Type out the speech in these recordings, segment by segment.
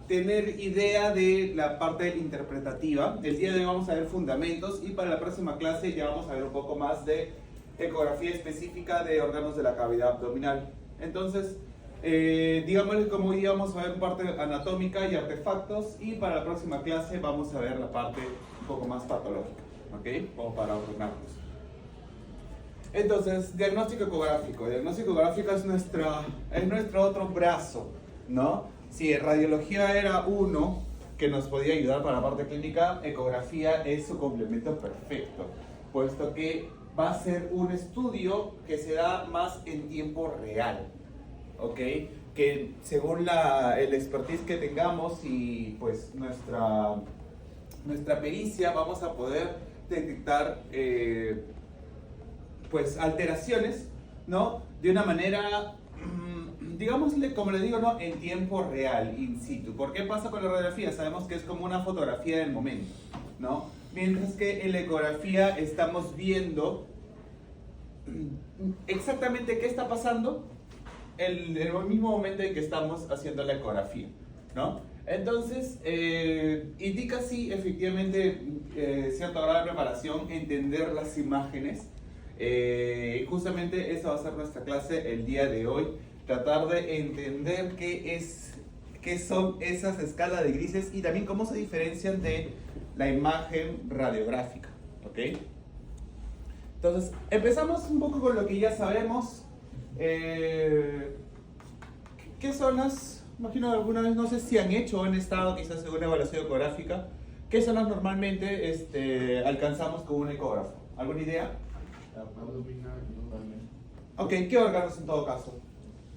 tener idea de la parte interpretativa. El día de hoy vamos a ver fundamentos y para la próxima clase ya vamos a ver un poco más de ecografía específica de órganos de la cavidad abdominal. Entonces, digámosles como hoy día vamos a ver parte anatómica y artefactos y para la próxima clase vamos a ver la parte un poco más patológica, ¿ok? Como para ordenarnos. Entonces, diagnóstico ecográfico. Diagnóstico ecográfico es nuestro otro brazo, ¿no? Si radiología era uno que nos podía ayudar para la parte clínica, ecografía es su complemento perfecto, puesto que va a ser un estudio que se da más en tiempo real, ¿ok? Que según el expertise que tengamos y pues nuestra pericia vamos a poder detectar pues alteraciones, ¿no? De una manera, digámosle, como le digo, ¿no? En tiempo real, in situ. ¿Por qué pasa con la radiografía? Sabemos que es como una fotografía del momento, ¿no? Mientras que en la ecografía estamos viendo exactamente qué está pasando en el mismo momento en que estamos haciendo la ecografía, ¿no? Entonces, indica sí, efectivamente, cierto grado de preparación, entender las imágenes. Justamente esa va a ser nuestra clase el día de hoy, tratar de entender qué son esas escalas de grises y también cómo se diferencian de la imagen radiográfica, ¿ok? Entonces, empezamos un poco con lo que ya sabemos. ¿Qué zonas? Imagino alguna vez, no sé si han hecho o han estado quizás en una evaluación ecográfica. ¿Qué zonas normalmente alcanzamos con un ecógrafo? ¿Alguna idea? Abdominal, totalmente. Ok, ¿qué órganos en todo caso?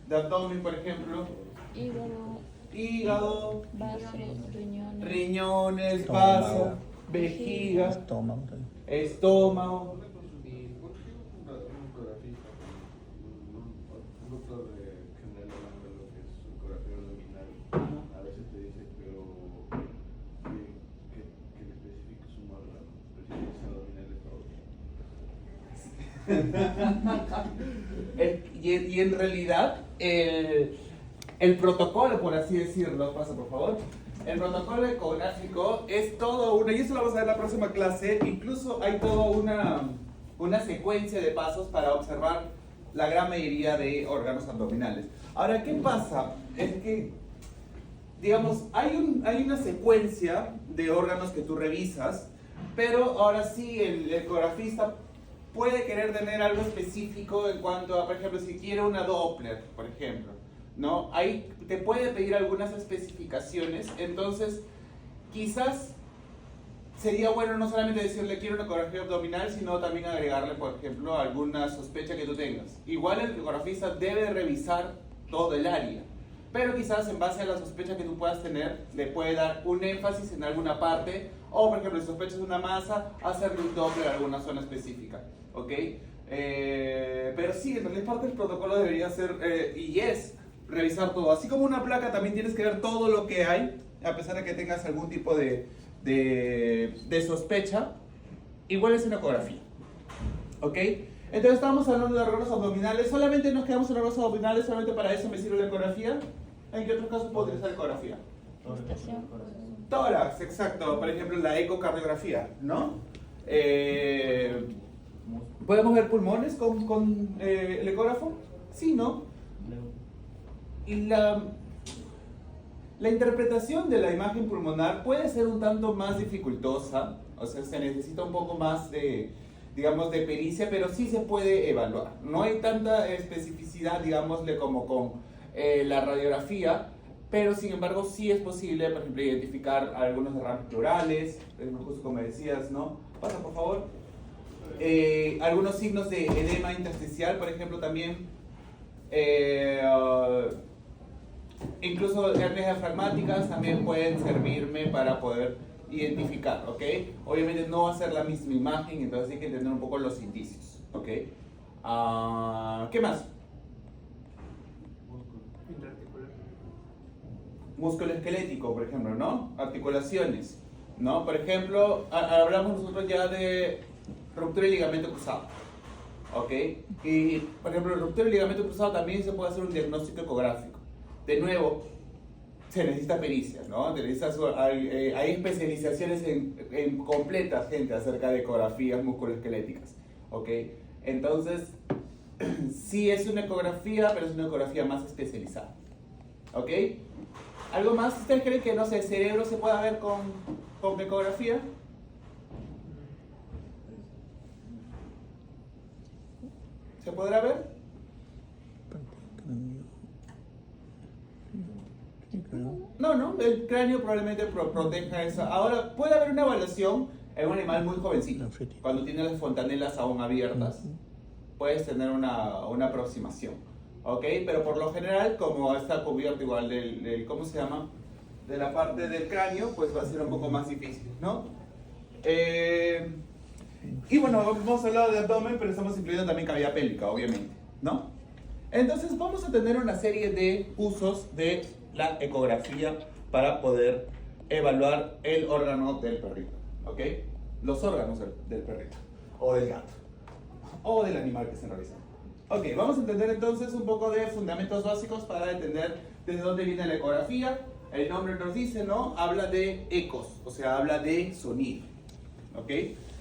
De abdomen, por ejemplo. Hígado, vasos, riñones, riñones, vaso, vejiga, Estómago. estómago. Y por ejemplo, una ecografía, un doctor general hablando de lo que es ecografía abdominal, a veces te dice, pero que le especifiques un órgano, pero si es abdominal es todo. Y en realidad, el protocolo, por así decirlo, pasa por favor. El protocolo ecográfico es todo una, y eso lo vamos a ver en la próxima clase, incluso hay toda una secuencia de pasos para observar la gran mayoría de órganos abdominales. Ahora, ¿qué pasa? Es que, digamos, hay una secuencia de órganos que tú revisas, pero ahora sí el ecografista puede querer tener algo específico en cuanto a, por ejemplo, si quiere una Doppler, por ejemplo, ¿no? Ahí te puede pedir algunas especificaciones, entonces quizás sería bueno no solamente decirle quiero una ecografía abdominal, sino también agregarle, por ejemplo, alguna sospecha que tú tengas. Igual el ecografista debe revisar todo el área, pero quizás en base a la sospecha que tú puedas tener, le puede dar un énfasis en alguna parte, o por ejemplo, si sospechas una masa, hacerle un Doppler en alguna zona específica, ¿ok? Pero sí, en realidad parte del protocolo debería ser, y es, revisar todo. Así como una placa, también tienes que ver todo lo que hay, a pesar de que tengas algún tipo de sospecha, igual es una ecografía, ¿ok? Entonces estamos hablando de órganos abdominales, solamente nos quedamos en órganos abdominales, solamente para eso me sirve la ecografía. ¿En qué otros casos puedo utilizar ecografía? gestación, Tórax, exacto, por ejemplo la ecocardiografía, ¿no? ¿Podemos ver pulmones con el ecógrafo? Sí, ¿no? Y la interpretación de la imagen pulmonar puede ser un tanto más dificultosa, o sea, se necesita un poco más de, digamos, de pericia, pero sí se puede evaluar. No hay tanta especificidad, digámosle, como con la radiografía, pero sin embargo sí es posible, por ejemplo, identificar algunos derrames pleurales, justo como decías, ¿no? Pasa, por favor. Algunos signos de edema intersticial, por ejemplo, también. Incluso hernias diafragmáticas también pueden servirme para poder identificar, ¿ok? Obviamente no va a ser la misma imagen, entonces hay que entender un poco los indicios, ¿ok? ¿Qué más? Músculo esquelético, por ejemplo, ¿no? Articulaciones, ¿no? Por ejemplo, hablamos nosotros ya de ruptura de ligamento cruzado, ¿ok? Y, por ejemplo, ruptura de ligamento cruzado también se puede hacer un diagnóstico ecográfico. De nuevo, se necesita pericia, ¿no? Hay especializaciones en completas, gente, acerca de ecografías musculoesqueléticas, ¿ok? Entonces, sí es una ecografía, pero es una ecografía más especializada, ¿ok? ¿Algo más? ¿Ustedes creen que, no sé, el cerebro se pueda ver con ecografía? ¿Se podrá ver? No, el cráneo probablemente proteja eso. Ahora, puede haber una evaluación en un animal muy jovencito, cuando tiene las fontanelas aún abiertas, puedes tener una aproximación, ¿ok? Pero por lo general, como está cubierto igual ¿cómo se llama? De la parte del cráneo, pues va a ser un poco más difícil, ¿no? Y bueno, hemos hablado de abdomen, pero estamos incluyendo también cavidad pélvica, obviamente, ¿no? Entonces vamos a tener una serie de usos de la ecografía para poder evaluar el órgano del perrito, ¿ok? Los órganos del perrito, o del gato, o del animal que estén realizando. Ok, vamos a entender entonces un poco de fundamentos básicos para entender desde dónde viene la ecografía. El nombre nos dice, ¿no? Habla de ecos, o sea, habla de sonido, ¿ok?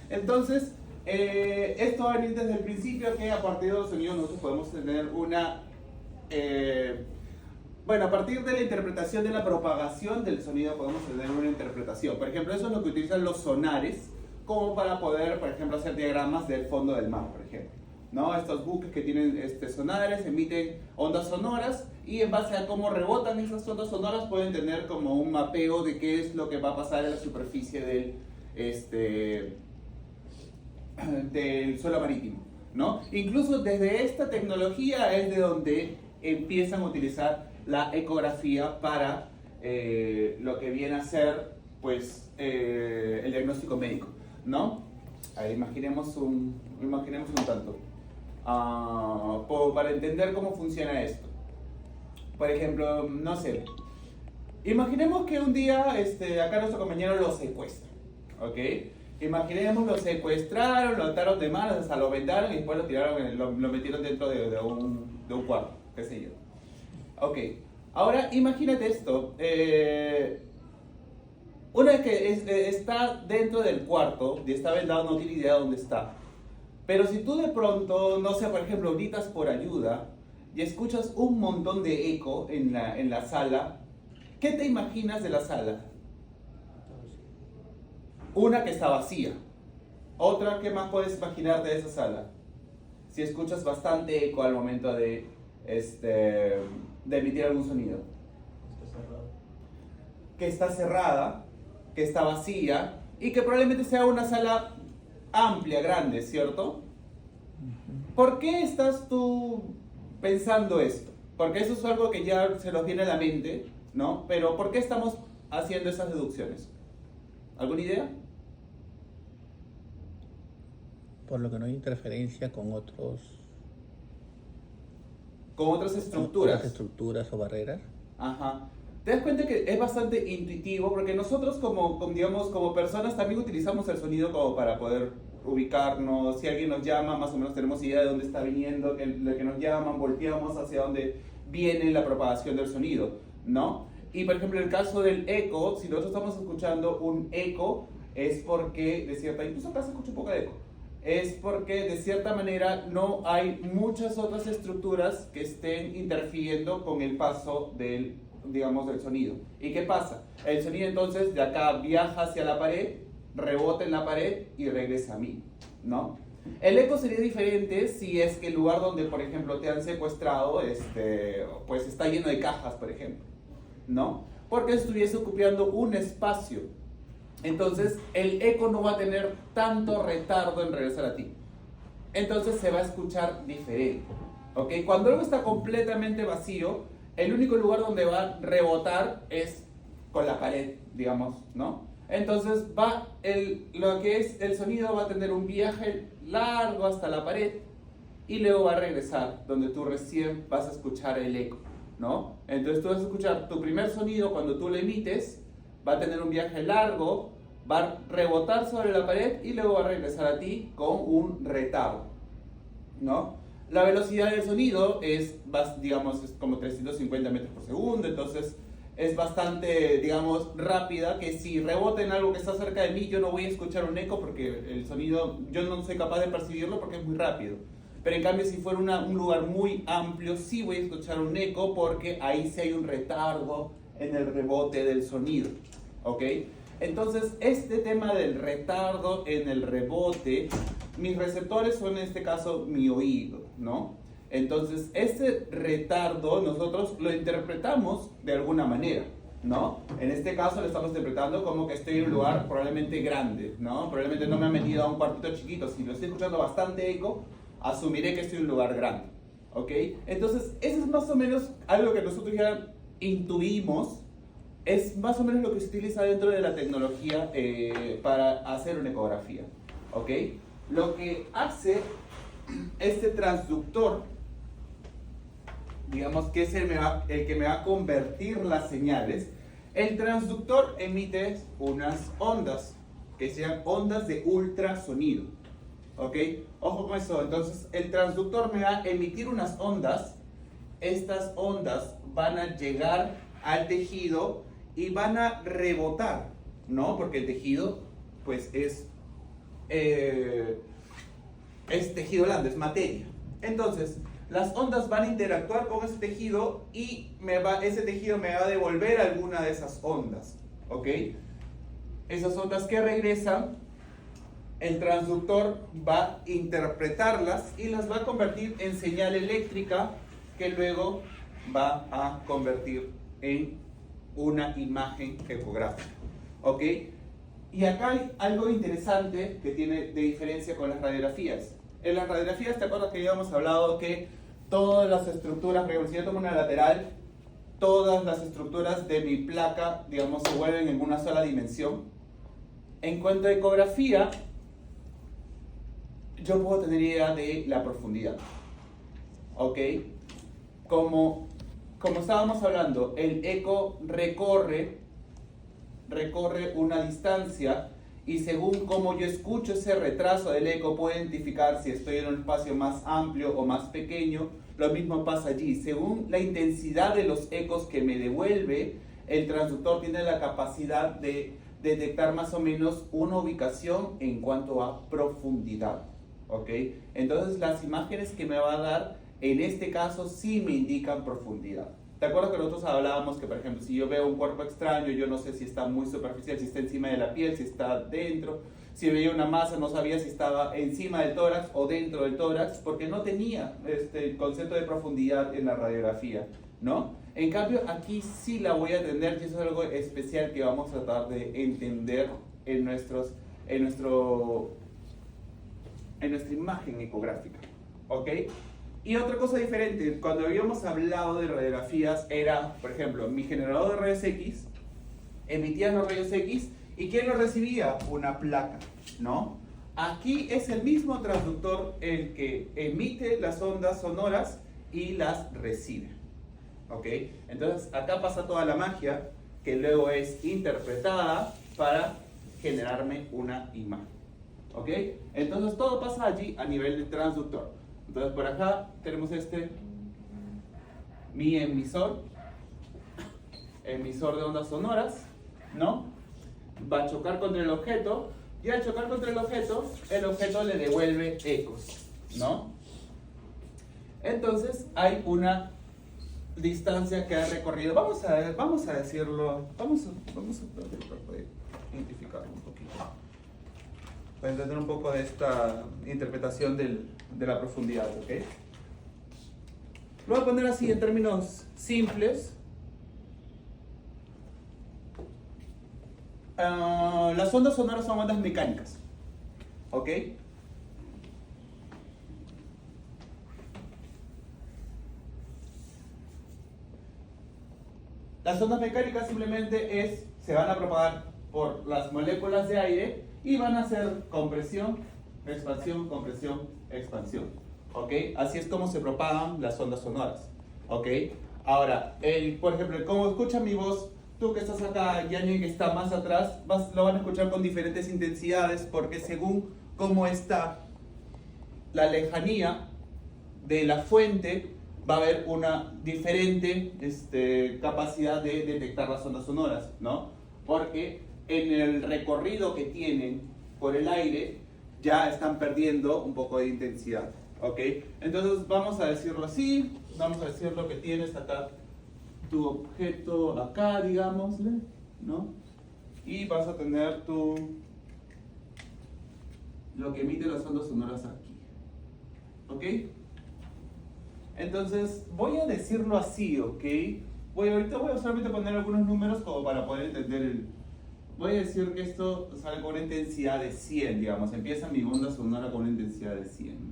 Entonces, esto va a venir desde el principio que a partir de los sonidos nosotros podemos tener una... bueno, a partir de la interpretación de la propagación del sonido podemos tener una interpretación. Por ejemplo, eso es lo que utilizan los sonares como para poder, por ejemplo, hacer diagramas del fondo del mar, por ejemplo, ¿no? Estos buques que tienen sonares emiten ondas sonoras y en base a cómo rebotan esas ondas sonoras pueden tener como un mapeo de qué es lo que va a pasar en la superficie del suelo marítimo, ¿no? Incluso desde esta tecnología es de donde empiezan a utilizar la ecografía para lo que viene a ser, pues, el diagnóstico médico, ¿no? Ahí imaginemos un tanto, para entender cómo funciona esto. Por ejemplo, no sé, imaginemos que un día acá nuestro compañero lo secuestra, ¿ok? Imaginemos, lo secuestraron, lo ataron de manos, hasta lo vendaron y después lo tiraron, lo metieron dentro de un cuarto, qué sé yo. Ok, ahora imagínate esto. Una vez que está dentro del cuarto y está vendado, no tiene idea de dónde está. Pero si tú de pronto, no sé, por ejemplo, gritas por ayuda y escuchas un montón de eco en la sala, ¿qué te imaginas de la sala? Una que está vacía. Otra, ¿qué más puedes imaginar de esa sala? Si escuchas bastante eco al momento de emitir algún sonido. Está cerrado. Que está cerrada, que está vacía y que probablemente sea una sala amplia, grande, ¿cierto? ¿Por qué estás tú pensando esto? Porque eso es algo que ya se nos viene a la mente, ¿no? Pero ¿por qué estamos haciendo esas deducciones? ¿Alguna idea? Por lo que no hay interferencia con otras estructuras o barreras. Ajá. Te das cuenta que es bastante intuitivo porque nosotros como personas también utilizamos el sonido como para poder ubicarnos. Si alguien nos llama, más o menos tenemos idea de dónde está viniendo, lo que nos llaman, volteamos hacia dónde viene la propagación del sonido, ¿no? Y por ejemplo, en el caso del eco, si nosotros estamos escuchando un eco, es porque incluso acá se escucha un poco de eco, es porque de cierta manera no hay muchas otras estructuras que estén interfiriendo con el paso del sonido. ¿Y qué pasa? El sonido entonces de acá viaja hacia la pared, rebota en la pared y regresa a mí, ¿no? El eco sería diferente si es que el lugar donde, por ejemplo, te han secuestrado, pues está lleno de cajas, por ejemplo, ¿no? Porque estuviese ocupando un espacio. Entonces, el eco no va a tener tanto retardo en regresar a ti. Entonces, se va a escuchar diferente, ¿ok? Cuando algo está completamente vacío, el único lugar donde va a rebotar es con la pared, digamos, ¿no? Entonces, lo que es el sonido va a tener un viaje largo hasta la pared y luego va a regresar, donde tú recién vas a escuchar el eco, ¿no? Entonces, tú vas a escuchar tu primer sonido cuando tú lo emites, va a tener un viaje largo, va a rebotar sobre la pared y luego va a regresar a ti con un retardo, ¿no? La velocidad del sonido es como 350 metros por segundo, entonces es bastante, digamos, rápida, que si rebota en algo que está cerca de mí, yo no voy a escuchar un eco porque el sonido, yo no soy capaz de percibirlo porque es muy rápido. Pero en cambio, si fuera un lugar muy amplio, sí voy a escuchar un eco porque ahí sí hay un retardo en el rebote del sonido, ¿ok? Entonces, este tema del retardo en el rebote, mis receptores son en este caso mi oído, ¿no? Entonces, este retardo nosotros lo interpretamos de alguna manera, ¿no? En este caso lo estamos interpretando como que estoy en un lugar probablemente grande, ¿no? Probablemente no me han metido a un cuartito chiquito. Si lo estoy escuchando bastante eco, asumiré que estoy en un lugar grande, ¿ok? Entonces, eso es más o menos algo que nosotros ya intuimos, es más o menos lo que se utiliza dentro de la tecnología para hacer una ecografía, ¿ok? Lo que hace este transductor, digamos que es el que me va a convertir las señales, el transductor emite unas ondas, que sean ondas de ultrasonido, ¿ok? Ojo con eso. Entonces el transductor me va a emitir unas ondas, estas ondas van a llegar al tejido y van a rebotar, ¿no? Porque el tejido, pues es tejido blando, es materia. Entonces, las ondas van a interactuar con ese tejido y ese tejido me va a devolver alguna de esas ondas, ¿ok? Esas ondas que regresan, el transductor va a interpretarlas y las va a convertir en señal eléctrica que luego va a convertir en una imagen ecográfica, ¿ok? Y acá hay algo interesante que tiene de diferencia con las radiografías. En las radiografías, ¿te acuerdas que habíamos hablado que todas las estructuras, por ejemplo, si yo tomo una lateral, todas las estructuras de mi placa, digamos, se vuelven en una sola dimensión? En cuanto a ecografía, yo puedo tener idea de la profundidad, ¿ok? Como estábamos hablando, el eco recorre una distancia y según cómo yo escucho ese retraso del eco puedo identificar si estoy en un espacio más amplio o más pequeño. Lo mismo pasa allí. Según la intensidad de los ecos que me devuelve, el transductor tiene la capacidad de detectar más o menos una ubicación en cuanto a profundidad, ¿ok? Entonces las imágenes que me va a dar en este caso sí me indican profundidad. ¿Te acuerdas que nosotros hablábamos que, por ejemplo, si yo veo un cuerpo extraño, yo no sé si está muy superficial, si está encima de la piel, si está dentro? Si veía una masa, no sabía si estaba encima del tórax o dentro del tórax, porque no tenía el concepto de profundidad en la radiografía, ¿no? En cambio, aquí sí la voy a entender, y eso es algo especial que vamos a tratar de entender en nuestra imagen ecográfica, ¿ok? Y otra cosa diferente, cuando habíamos hablado de radiografías era, por ejemplo, mi generador de rayos X emitía los rayos X y ¿quién los recibía? Una placa, ¿no? Aquí es el mismo transductor el que emite las ondas sonoras y las recibe, ¿ok? Entonces acá pasa toda la magia que luego es interpretada para generarme una imagen, ¿ok? Entonces todo pasa allí a nivel de transductor. Entonces por acá tenemos mi emisor de ondas sonoras, ¿no? Va a chocar contra el objeto y al chocar contra el objeto le devuelve ecos, ¿no? Entonces hay una distancia que ha recorrido. Vamos a decirlo, vamos a identificarlo un poquito, para entender un poco de esta interpretación de la profundidad, ¿ok? Lo voy a poner así en términos simples. Las ondas sonoras son ondas mecánicas, ¿ok? Las ondas mecánicas simplemente se van a propagar por las moléculas de aire y van a hacer compresión, expansión, compresión, expansión, ¿ok? Así es como se propagan las ondas sonoras, ¿ok? Ahora, por ejemplo, como escucha mi voz, tú que estás acá y alguien que está más atrás, lo van a escuchar con diferentes intensidades porque según cómo está la lejanía de la fuente, va a haber una diferente capacidad de detectar las ondas sonoras, ¿no? Porque en el recorrido que tienen por el aire ya están perdiendo un poco de intensidad, ¿ok? Entonces vamos a decirlo así, vamos a decir lo que tienes acá, tu objeto acá, digámosle, ¿no? Y vas a tener lo que emite las ondas sonoras aquí, ¿ok? Entonces voy a decirlo así, ¿ok? Ahorita voy a solamente poner algunos números como para poder entender Voy a decir que esto sale con una intensidad de 100, digamos. Empieza mi onda sonora con una intensidad de 100,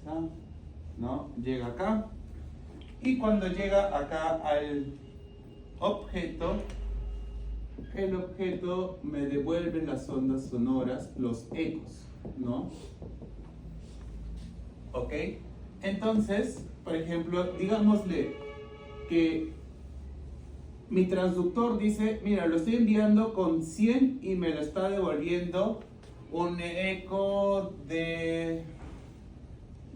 ¿no? ¿No? Llega acá. Y cuando llega acá al objeto, el objeto me devuelve las ondas sonoras, los ecos, ¿no? ¿Ok? Entonces, por ejemplo, digámosle que mi transductor dice, mira, lo estoy enviando con 100 y me lo está devolviendo un eco de,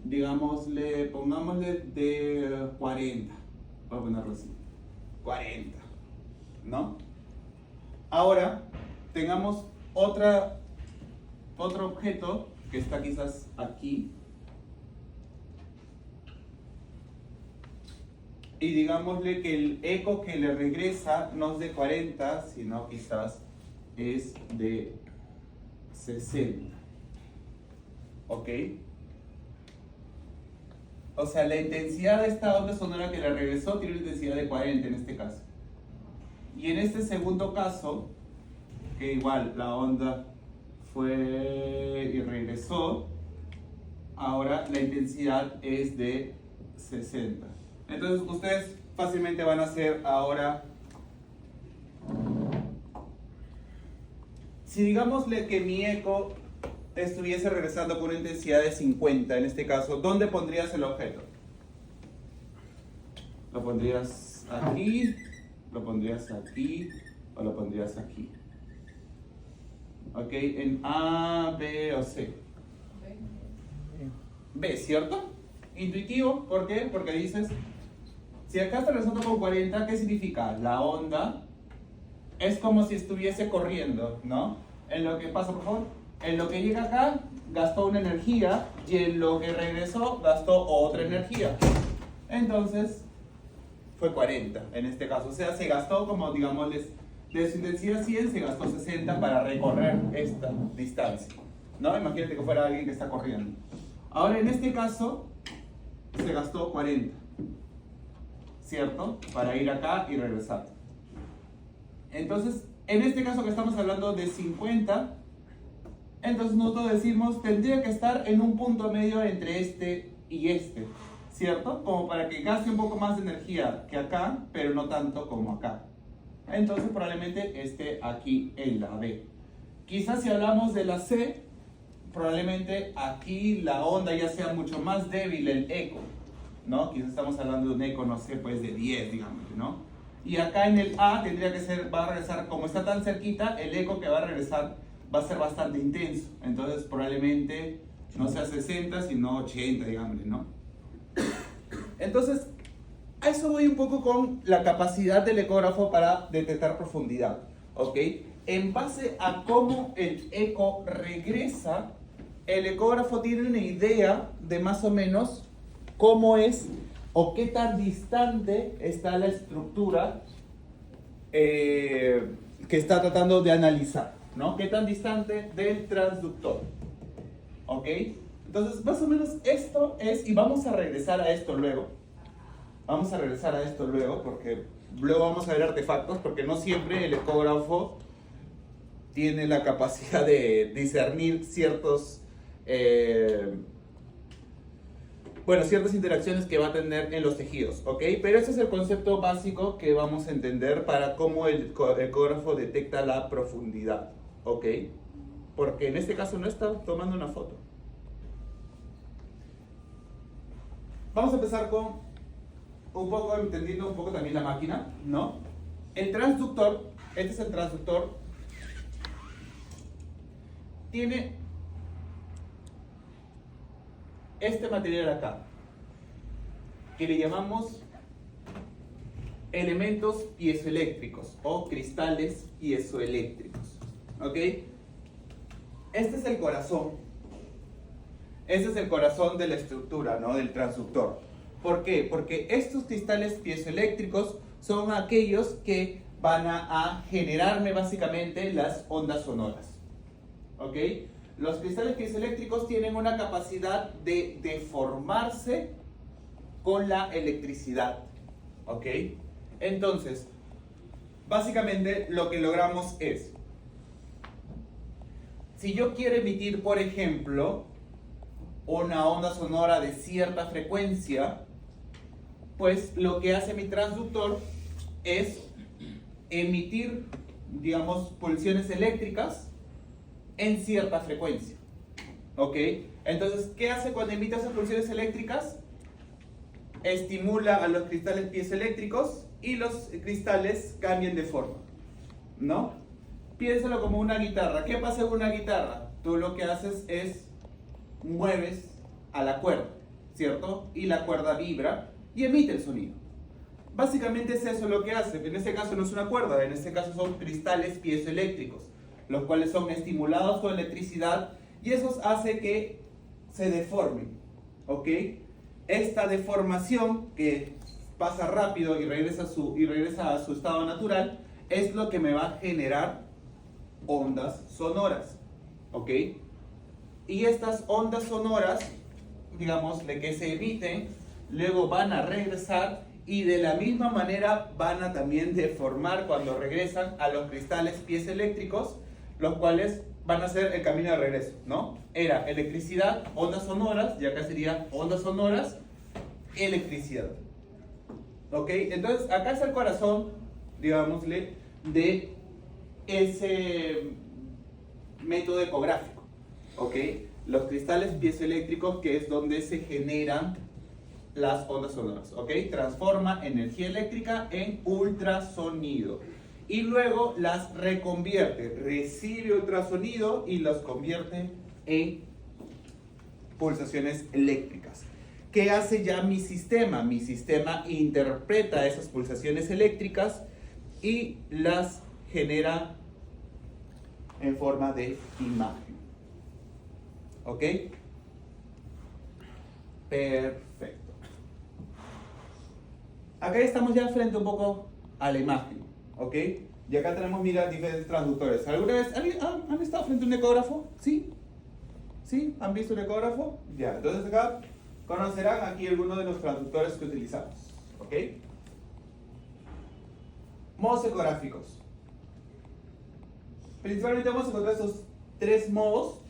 digámosle, pongámosle de 40. Voy a ponerlo así. 40. ¿No? Ahora, tengamos otro objeto que está quizás aquí. Y digámosle que el eco que le regresa no es de 40, sino quizás es de 60. ¿Ok? O sea, la intensidad de esta onda sonora que le regresó tiene una intensidad de 40 en este caso. Y en este segundo caso, que igual la onda fue y regresó, ahora la intensidad es de 60. Entonces ustedes fácilmente van a hacer ahora, si digámosle que mi eco estuviese regresando con una intensidad de 50 en este caso, ¿dónde pondrías el objeto? ¿Lo pondrías aquí? ¿Lo pondrías aquí? ¿O lo pondrías aquí? ¿Ok? En A, B o C. B, ¿cierto? Intuitivo, ¿por qué? Porque dices, si acá está regresando con 40, ¿qué significa? La onda es como si estuviese corriendo, ¿no? En lo que pasa, por favor, en lo que llega acá, gastó una energía, y en lo que regresó, gastó otra energía. Entonces, fue 40 en este caso. O sea, se gastó como, digamos, de su intensidad 100, se gastó 60 para recorrer esta distancia, ¿no? Imagínate que fuera alguien que está corriendo. Ahora, en este caso, se gastó 40, ¿cierto? Para ir acá y regresar. Entonces, en este caso que estamos hablando de 50, entonces nosotros decimos, tendría que estar en un punto medio entre este y este, ¿cierto? Como para que gaste un poco más de energía que acá, pero no tanto como acá. Entonces probablemente esté aquí en la B. Quizás si hablamos de la C, probablemente aquí la onda ya sea mucho más débil, el eco, ¿no? Quizás estamos hablando de un eco, no sé, pues de 10, digamos, ¿no? Y acá en el A tendría que ser, va a regresar, como está tan cerquita, el eco que va a regresar va a ser bastante intenso. Entonces probablemente no sea 60, sino 80, digamos, ¿no? Entonces, a eso voy un poco con la capacidad del ecógrafo para detectar profundidad, ¿ok? En base a cómo el eco regresa, el ecógrafo tiene una idea de más o menos cómo es o qué tan distante está la estructura que está tratando de analizar, ¿no? Qué tan distante del transductor, ¿ok? Entonces, más o menos esto es, y vamos a regresar a esto luego. Vamos a regresar a esto luego, porque luego vamos a ver artefactos, porque no siempre el ecógrafo tiene la capacidad de discernir ciertas interacciones que va a tener en los tejidos, ¿ok? Pero ese es el concepto básico que vamos a entender para cómo el ecógrafo detecta la profundidad, ¿ok? Porque en este caso no está tomando una foto. Vamos a empezar con entendiendo un poco también la máquina, ¿no? El transductor, este es el transductor, tiene este material acá, que le llamamos elementos piezoeléctricos o cristales piezoeléctricos. ¿Ok? Este es el corazón. Este es el corazón de la estructura, ¿no? Del transductor. ¿Por qué? Porque estos cristales piezoeléctricos son aquellos que van a generarme básicamente las ondas sonoras. ¿Ok? Los cristales piezoeléctricos tienen una capacidad de deformarse con la electricidad. ¿Ok? Entonces, básicamente lo que logramos es, si yo quiero emitir, por ejemplo, una onda sonora de cierta frecuencia, pues lo que hace mi transductor es emitir, digamos, pulsiones eléctricas en cierta frecuencia. ¿Ok? Entonces, ¿qué hace cuando emite esas pulsiones eléctricas? Estimula a los cristales piezoeléctricos y los cristales cambian de forma, ¿no? Piénsalo como una guitarra. ¿Qué pasa con una guitarra? Tú lo que haces es mueves a la cuerda, ¿cierto? Y la cuerda vibra y emite el sonido. Básicamente es eso lo que hace. En este caso no es una cuerda, en este caso son cristales piezoeléctricos, los cuales son estimulados con electricidad y eso hace que se deformen, ¿ok? Esta deformación que pasa rápido y regresa a su estado natural es lo que me va a generar ondas sonoras, ¿ok? Y estas ondas sonoras, digamos, de que se emiten, luego van a regresar y de la misma manera van a también deformar cuando regresan a los cristales piezoeléctricos, los cuales van a hacer el camino de regreso, ¿no? Era electricidad, ondas sonoras, y acá sería ondas sonoras, electricidad. ¿Ok? Entonces, acá es el corazón, digámosle, de ese método ecográfico. ¿Ok? Los cristales piezoeléctricos, que es donde se generan las ondas sonoras. ¿Ok? Transforma energía eléctrica en ultrasonido. Y luego las reconvierte. Recibe ultrasonido y las convierte en pulsaciones eléctricas. ¿Qué hace ya mi sistema? Mi sistema interpreta esas pulsaciones eléctricas y las genera en forma de imagen. ¿Ok? Perfecto. Acá estamos ya frente un poco a la imagen. ¿Ok? Y acá tenemos, mira, diferentes transductores. ¿Alguna vez han estado frente a un ecógrafo? ¿Sí? ¿Sí? ¿Han visto un ecógrafo? Ya, entonces acá conocerán aquí algunos de los transductores que utilizamos. ¿Ok? Modos ecográficos. Principalmente vamos a encontrar estos tres modos.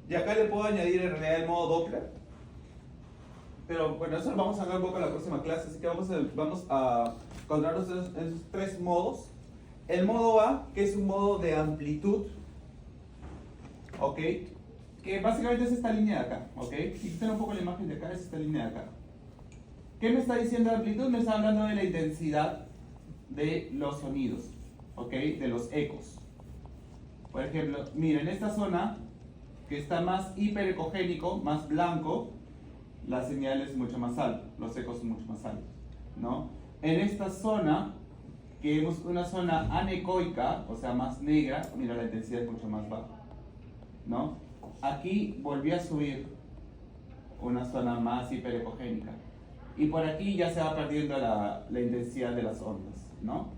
Y acá le puedo añadir en realidad el modo Doppler. Pero bueno, eso lo vamos a hablar un poco en la próxima clase. Así que vamos a encontrarnos en esos tres modos. El modo A, que es un modo de amplitud. ¿Ok? Que básicamente es esta línea de acá, ¿ok? Si quiten un poco la imagen de acá, es esta línea de acá. ¿Qué me está diciendo de amplitud? Me está hablando de la intensidad de los sonidos, ¿ok? De los ecos. Por ejemplo, miren, esta zona que está más hiperecogénico, más blanco, la señal es mucho más alta, los ecos son mucho más altos, ¿no? En esta zona, que es una zona anecoica, o sea, más negra, mira, la intensidad es mucho más baja, ¿no? Aquí volví a subir una zona más hiperecogénica y por aquí ya se va perdiendo la intensidad de las ondas, ¿no?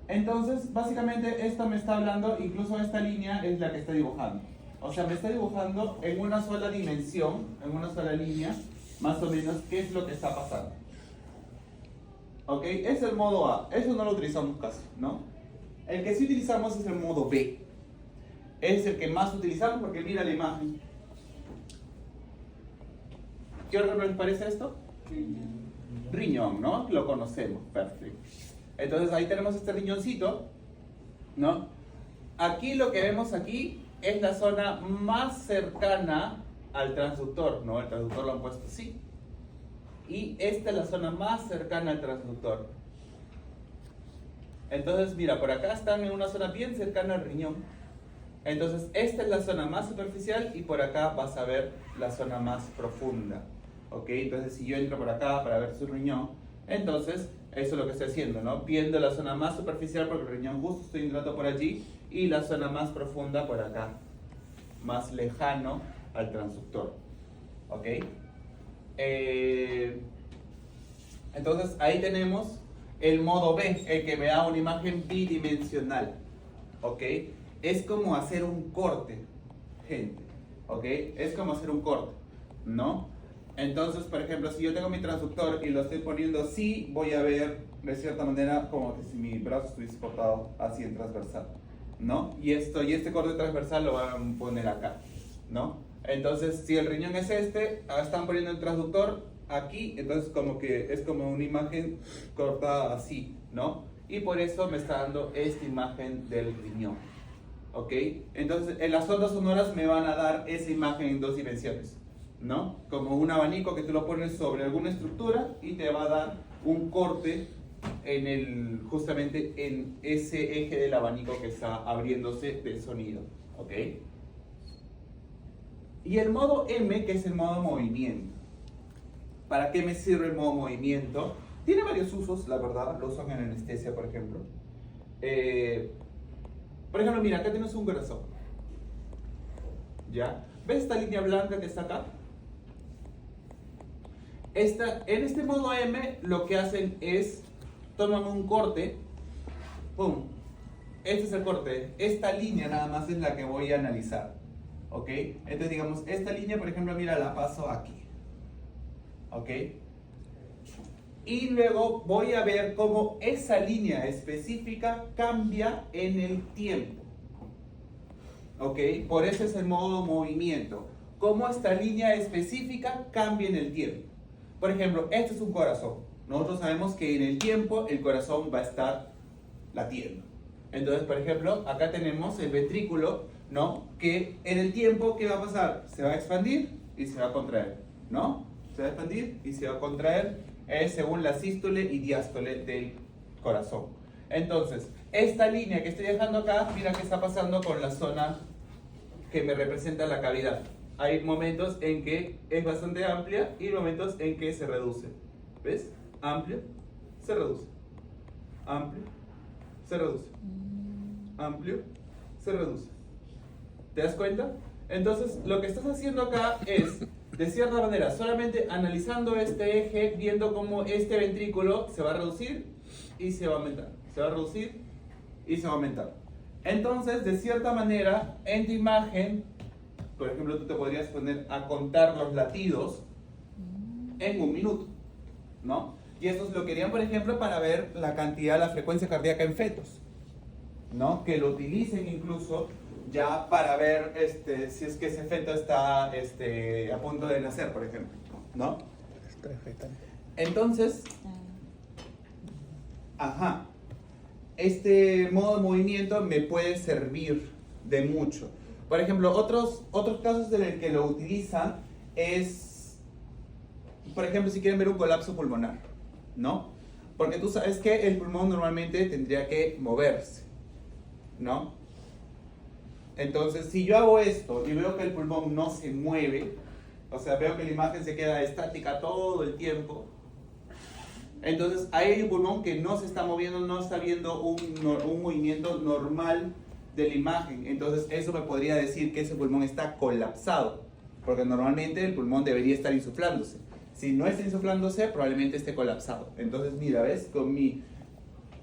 Entonces, básicamente esto me está hablando, incluso esta línea es la que está dibujando. O sea, me está dibujando en una sola dimensión, en una sola línea, más o menos, qué es lo que está pasando. ¿Ok? Es el modo A. Eso no lo utilizamos casi, ¿no? El que sí utilizamos es el modo B. Es el que más utilizamos porque mira la imagen. ¿Qué órgano les parece esto? Riñón, ¿no? Lo conocemos, perfecto. Entonces ahí tenemos este riñoncito, ¿no? Aquí lo que vemos aquí es la zona más cercana al transductor, ¿no? El transductor lo han puesto así. Y esta es la zona más cercana al transductor. Entonces, mira, por acá están en una zona bien cercana al riñón. Entonces, esta es la zona más superficial y por acá vas a ver la zona más profunda. ¿Ok? Entonces, si yo entro por acá para ver su riñón, entonces, eso es lo que estoy haciendo, ¿no? Viendo la zona más superficial porque el riñón justo estoy entrando por allí y la zona más profunda por acá, más lejano al transductor. ¿Ok? Entonces, ahí tenemos el modo B, el que me da una imagen bidimensional. ¿Ok? Es como hacer un corte, gente. ¿Ok? Es como hacer un corte, ¿no? Entonces, por ejemplo, si yo tengo mi transductor y lo estoy poniendo así, voy a ver de cierta manera como que si mi brazo estuviese cortado así en transversal, ¿no? Y este corte transversal lo van a poner acá, ¿no? Entonces, si el riñón es este, están poniendo el transductor aquí, entonces como que es como una imagen cortada así, ¿no? Y por eso me está dando esta imagen del riñón, ¿ok? Entonces, en las ondas sonoras me van a dar esa imagen en 2 dimensiones, ¿no? Como un abanico que tú lo pones sobre alguna estructura y te va a dar un corte justamente en ese eje del abanico que está abriéndose del sonido, ¿ok? Y el modo M, que es el modo movimiento. ¿Para qué me sirve el modo movimiento? Tiene varios usos, la verdad. Lo usan en anestesia, por ejemplo. Por ejemplo, mira, acá tienes un corazón. ¿Ya? ¿Ves esta línea blanca que está acá? En este modo M, lo que hacen es toman un corte. ¡Pum! Este es el corte. Esta línea nada más es la que voy a analizar. ¿Ok? Entonces, digamos, esta línea, por ejemplo, mira, la paso aquí. ¿Ok? Y luego voy a ver cómo esa línea específica cambia en el tiempo. ¿Ok? Por eso es el modo movimiento. Cómo esta línea específica cambia en el tiempo. Por ejemplo, este es un corazón. Nosotros sabemos que en el tiempo el corazón va a estar latiendo. Entonces, por ejemplo, acá tenemos el ventrículo, ¿no? Que en el tiempo, ¿qué va a pasar? Se va a expandir y se va a contraer, ¿no? Se va a expandir y se va a contraer según la sístole y diástole del corazón. Entonces, esta línea que estoy dejando acá, mira qué está pasando con la zona que me representa la cavidad. Hay momentos en que es bastante amplia y momentos en que se reduce. ¿Ves? Amplio, se reduce. Amplio, se reduce. Amplio, se reduce. ¿Te das cuenta? Entonces, lo que estás haciendo acá es, de cierta manera, solamente analizando este eje, viendo cómo este ventrículo se va a reducir y se va a aumentar. Se va a reducir y se va a aumentar. Entonces, de cierta manera, en tu imagen, por ejemplo, tú te podrías poner a contar los latidos en 1 minuto, ¿no? Y estos lo querían, por ejemplo, para ver la cantidad, la frecuencia cardíaca en fetos, ¿no? Que lo utilicen incluso ya para ver si es que ese feto está a punto de nacer, por ejemplo, ¿no? Entonces, este modo de movimiento me puede servir de mucho. Por ejemplo, otros casos en el que lo utilizan es, por ejemplo, si quieren ver un colapso pulmonar, ¿no? Porque tú sabes que el pulmón normalmente tendría que moverse, ¿no? Entonces, si yo hago esto y veo que el pulmón no se mueve, o sea, veo que la imagen se queda estática todo el tiempo, entonces ahí hay un pulmón que no se está moviendo, no está viendo un movimiento normal de la imagen. Entonces eso me podría decir que ese pulmón está colapsado, porque normalmente el pulmón debería estar insuflándose. Si no está insuflándose, probablemente esté colapsado. Entonces mira, ¿ves? Con mi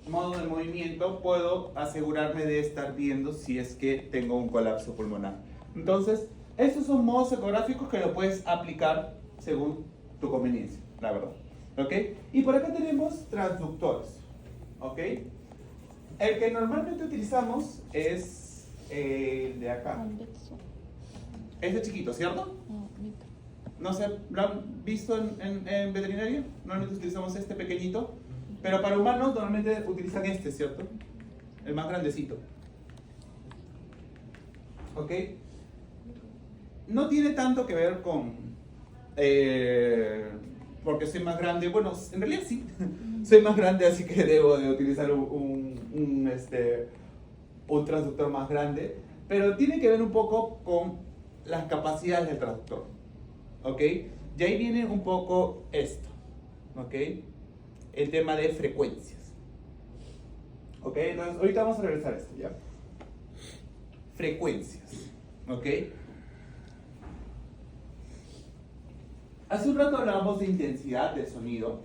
modo de movimiento puedo asegurarme de estar viendo si es que tengo un colapso pulmonar. Entonces, estos son modos ecográficos que lo puedes aplicar según tu conveniencia, la verdad. ¿Ok? Y por acá tenemos transductores. ¿Ok? El que normalmente utilizamos es el de acá. Este chiquito, ¿cierto? No sé, ¿lo han visto en veterinaria? Normalmente utilizamos este pequeñito. Pero para humanos normalmente utilizan este, ¿cierto? El más grandecito. ¿Ok? No tiene tanto que ver con... porque soy más grande. Bueno, en realidad sí. Soy más grande, así que debo de utilizar un transductor más grande. pero tiene que ver un poco con las capacidades del traductor, ¿ok? Y ahí viene un poco esto, ¿ok? El tema de frecuencias, ¿ok? Entonces, ahorita vamos a regresar a esto, ¿ya? Frecuencias, ¿ok? Hace un rato hablábamos de intensidad del sonido,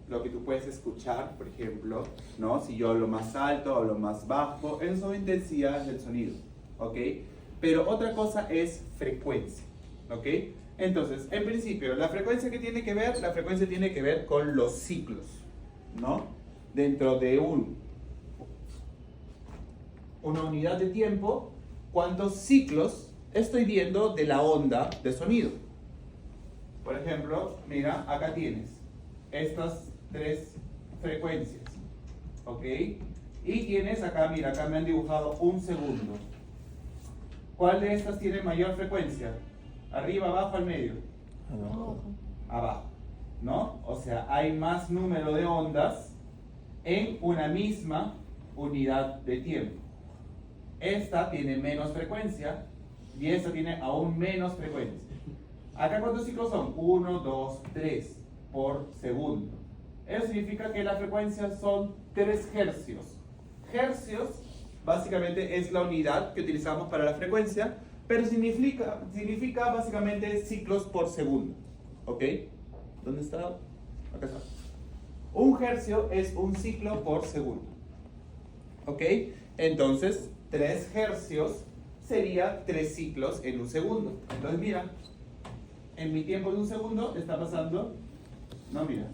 lo que tú puedes escuchar, por ejemplo, ¿no? Si yo hablo más alto, hablo más bajo, esas son intensidades del sonido, ¿ok? Pero otra cosa es frecuencia, ¿ok? Entonces, en principio, la frecuencia que tiene que ver, la frecuencia tiene que ver con los ciclos, ¿no? Dentro de una unidad de tiempo, ¿cuántos ciclos estoy viendo de la onda de sonido? Por ejemplo, mira, acá tienes estas 3 frecuencias, ¿ok? Y tienes acá, mira, acá me han dibujado 1 segundo. ¿Cuál de estas tiene mayor frecuencia? ¿Arriba, abajo, al medio? Abajo. Abajo, ¿no? O sea, hay más número de ondas en una misma unidad de tiempo. Esta tiene menos frecuencia y esta tiene aún menos frecuencia. ¿Acá cuántos ciclos son? 1, 2, 3 por segundo. Eso significa que la frecuencia son 3 hercios. Hercios básicamente es la unidad que utilizamos para la frecuencia, pero significa básicamente ciclos por segundo. ¿Ok? ¿Dónde está? Acá está. 1 hercio es un ciclo por segundo. ¿Ok? Entonces, 3 hercios sería 3 ciclos en un segundo. Entonces, mira, en mi tiempo de un segundo está pasando, no, mira,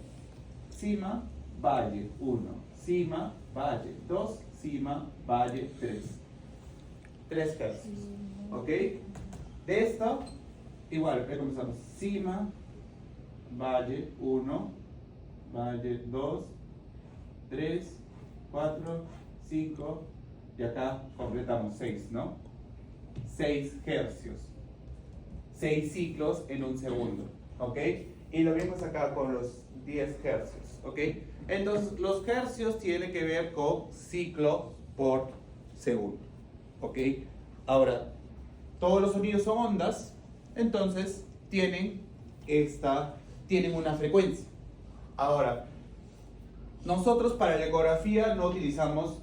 cima, valle, 1, cima, valle, 2, cima, valle, 3. 3 hercios. ¿Ok? De esto, igual, comenzamos. Cima, valle, 1, valle, 2, 3, 4, 5, y acá completamos 6, ¿no? 6 hercios. 6 ciclos en un segundo, ¿ok? Y lo vemos acá con los 10 hercios, ¿ok? Entonces, los hercios tienen que ver con ciclo por segundo, ¿ok? Ahora, todos los sonidos son ondas, entonces tienen una frecuencia. Ahora, nosotros para la ecografía no utilizamos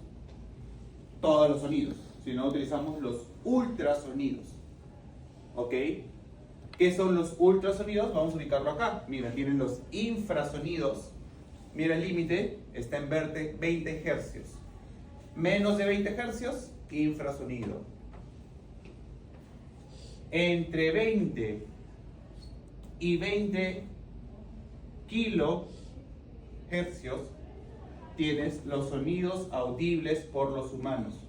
todos los sonidos, sino utilizamos los ultrasonidos, ¿ok? ¿Qué son los ultrasonidos? Vamos a ubicarlo acá. Mira, tienen los infrasonidos. Mira, el límite está en 20 hercios. Menos de 20 hercios, infrasonido. Entre 20 y 20 kilohercios tienes los sonidos audibles por los humanos.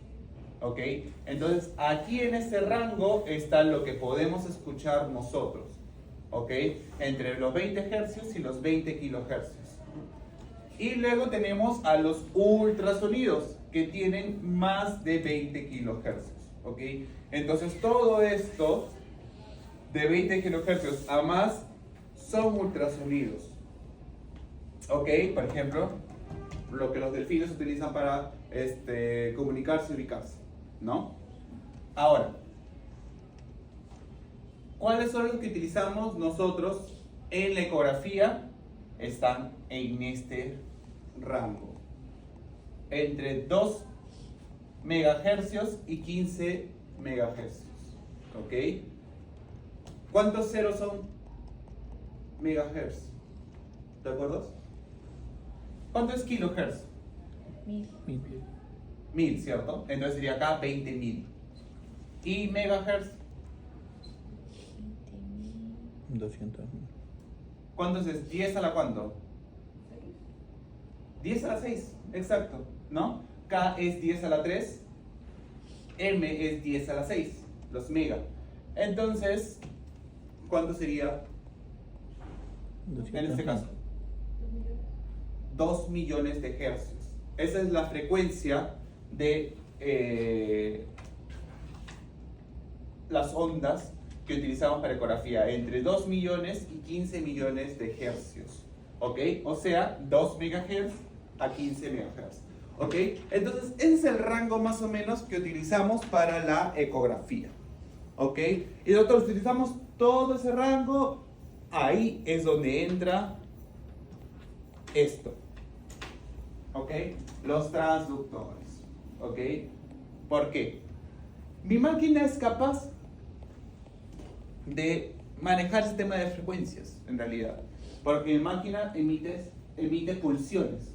¿Ok? Entonces, aquí en ese rango está lo que podemos escuchar nosotros. ¿Ok? Entre los 20 hercios y los 20 kilohercios. Y luego tenemos a los ultrasonidos, que tienen más de 20 kilohercios. ¿Ok? Entonces, todo esto de 20 kilohercios a más son ultrasonidos. ¿Ok? Por ejemplo, lo que los delfines utilizan para comunicarse y ubicarse, ¿no? Ahora, ¿cuáles son los que utilizamos nosotros en la ecografía? Están en este rango, entre 2 megahercios y 15 megahercios, ¿ok? ¿Cuántos ceros son megahertz? ¿De acuerdo? ¿Cuánto es kilohertz? 1000. 1000, ¿cierto? Entonces sería acá 20.000. ¿Y megahertz? 20.000. 200. ¿Cuánto es? ¿10 a la cuánto? 10 a la 6, exacto, ¿no? K es 10 a la 3, M es 10 a la 6, los mega. Entonces, ¿cuánto sería 200. en este caso? 2 millones de hercios. Esa es la frecuencia de las ondas que utilizamos para ecografía, entre 2 millones y 15 millones de hercios. ¿Ok? O sea, 2 megahertz a 15 megahertz. ¿Ok? Entonces, ese es el rango más o menos que utilizamos para la ecografía. ¿Ok? Y nosotros utilizamos todo ese rango, ahí es donde entra esto. ¿Ok? Los transductores. ¿Ok? ¿Por qué? Mi máquina es capaz de manejar el sistema de frecuencias, en realidad. Porque mi máquina emite pulsiones.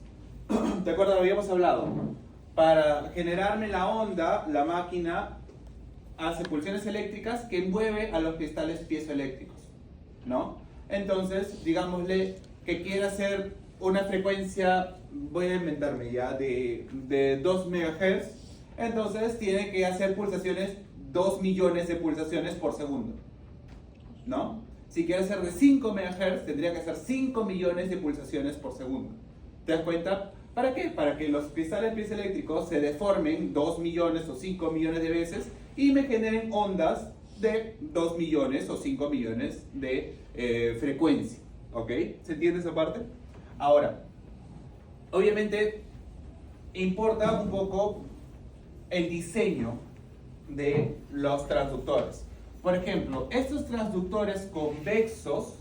¿De acuerdo? Habíamos hablado. Para generarme la onda, la máquina hace pulsiones eléctricas que mueve a los cristales piezoeléctricos, ¿no? Entonces, digámosle que quiere hacer una frecuencia, voy a inventarme ya, de 2 MHz, entonces tiene que hacer pulsaciones, 2 millones de pulsaciones por segundo, ¿no? Si quiere hacer de 5 MHz, tendría que hacer 5 millones de pulsaciones por segundo. ¿Te das cuenta? ¿Para qué? Para que los cristales piezoeléctricos se deformen 2 millones o 5 millones de veces y me generen ondas de 2 millones o 5 millones de frecuencia. ¿Ok? ¿Se entiende esa parte? Ahora, obviamente importa un poco el diseño de los transductores. Por ejemplo, estos transductores convexos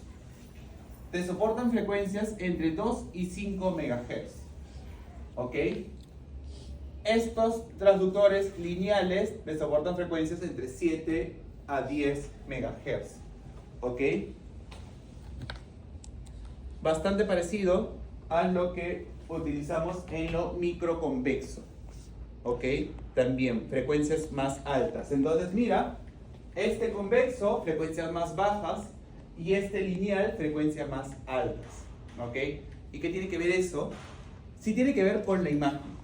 te soportan frecuencias entre 2 y 5 MHz. ¿Ok? Estos transductores lineales te soportan frecuencias entre 7 a 10 MHz. ¿Ok? Bastante parecido a lo que utilizamos en lo microconvexo. ¿Ok? También frecuencias más altas. Entonces, mira, este convexo, frecuencias más bajas, y este lineal, frecuencias más altas. ¿Ok? ¿Y qué tiene que ver eso? Sí tiene que ver con la imagen.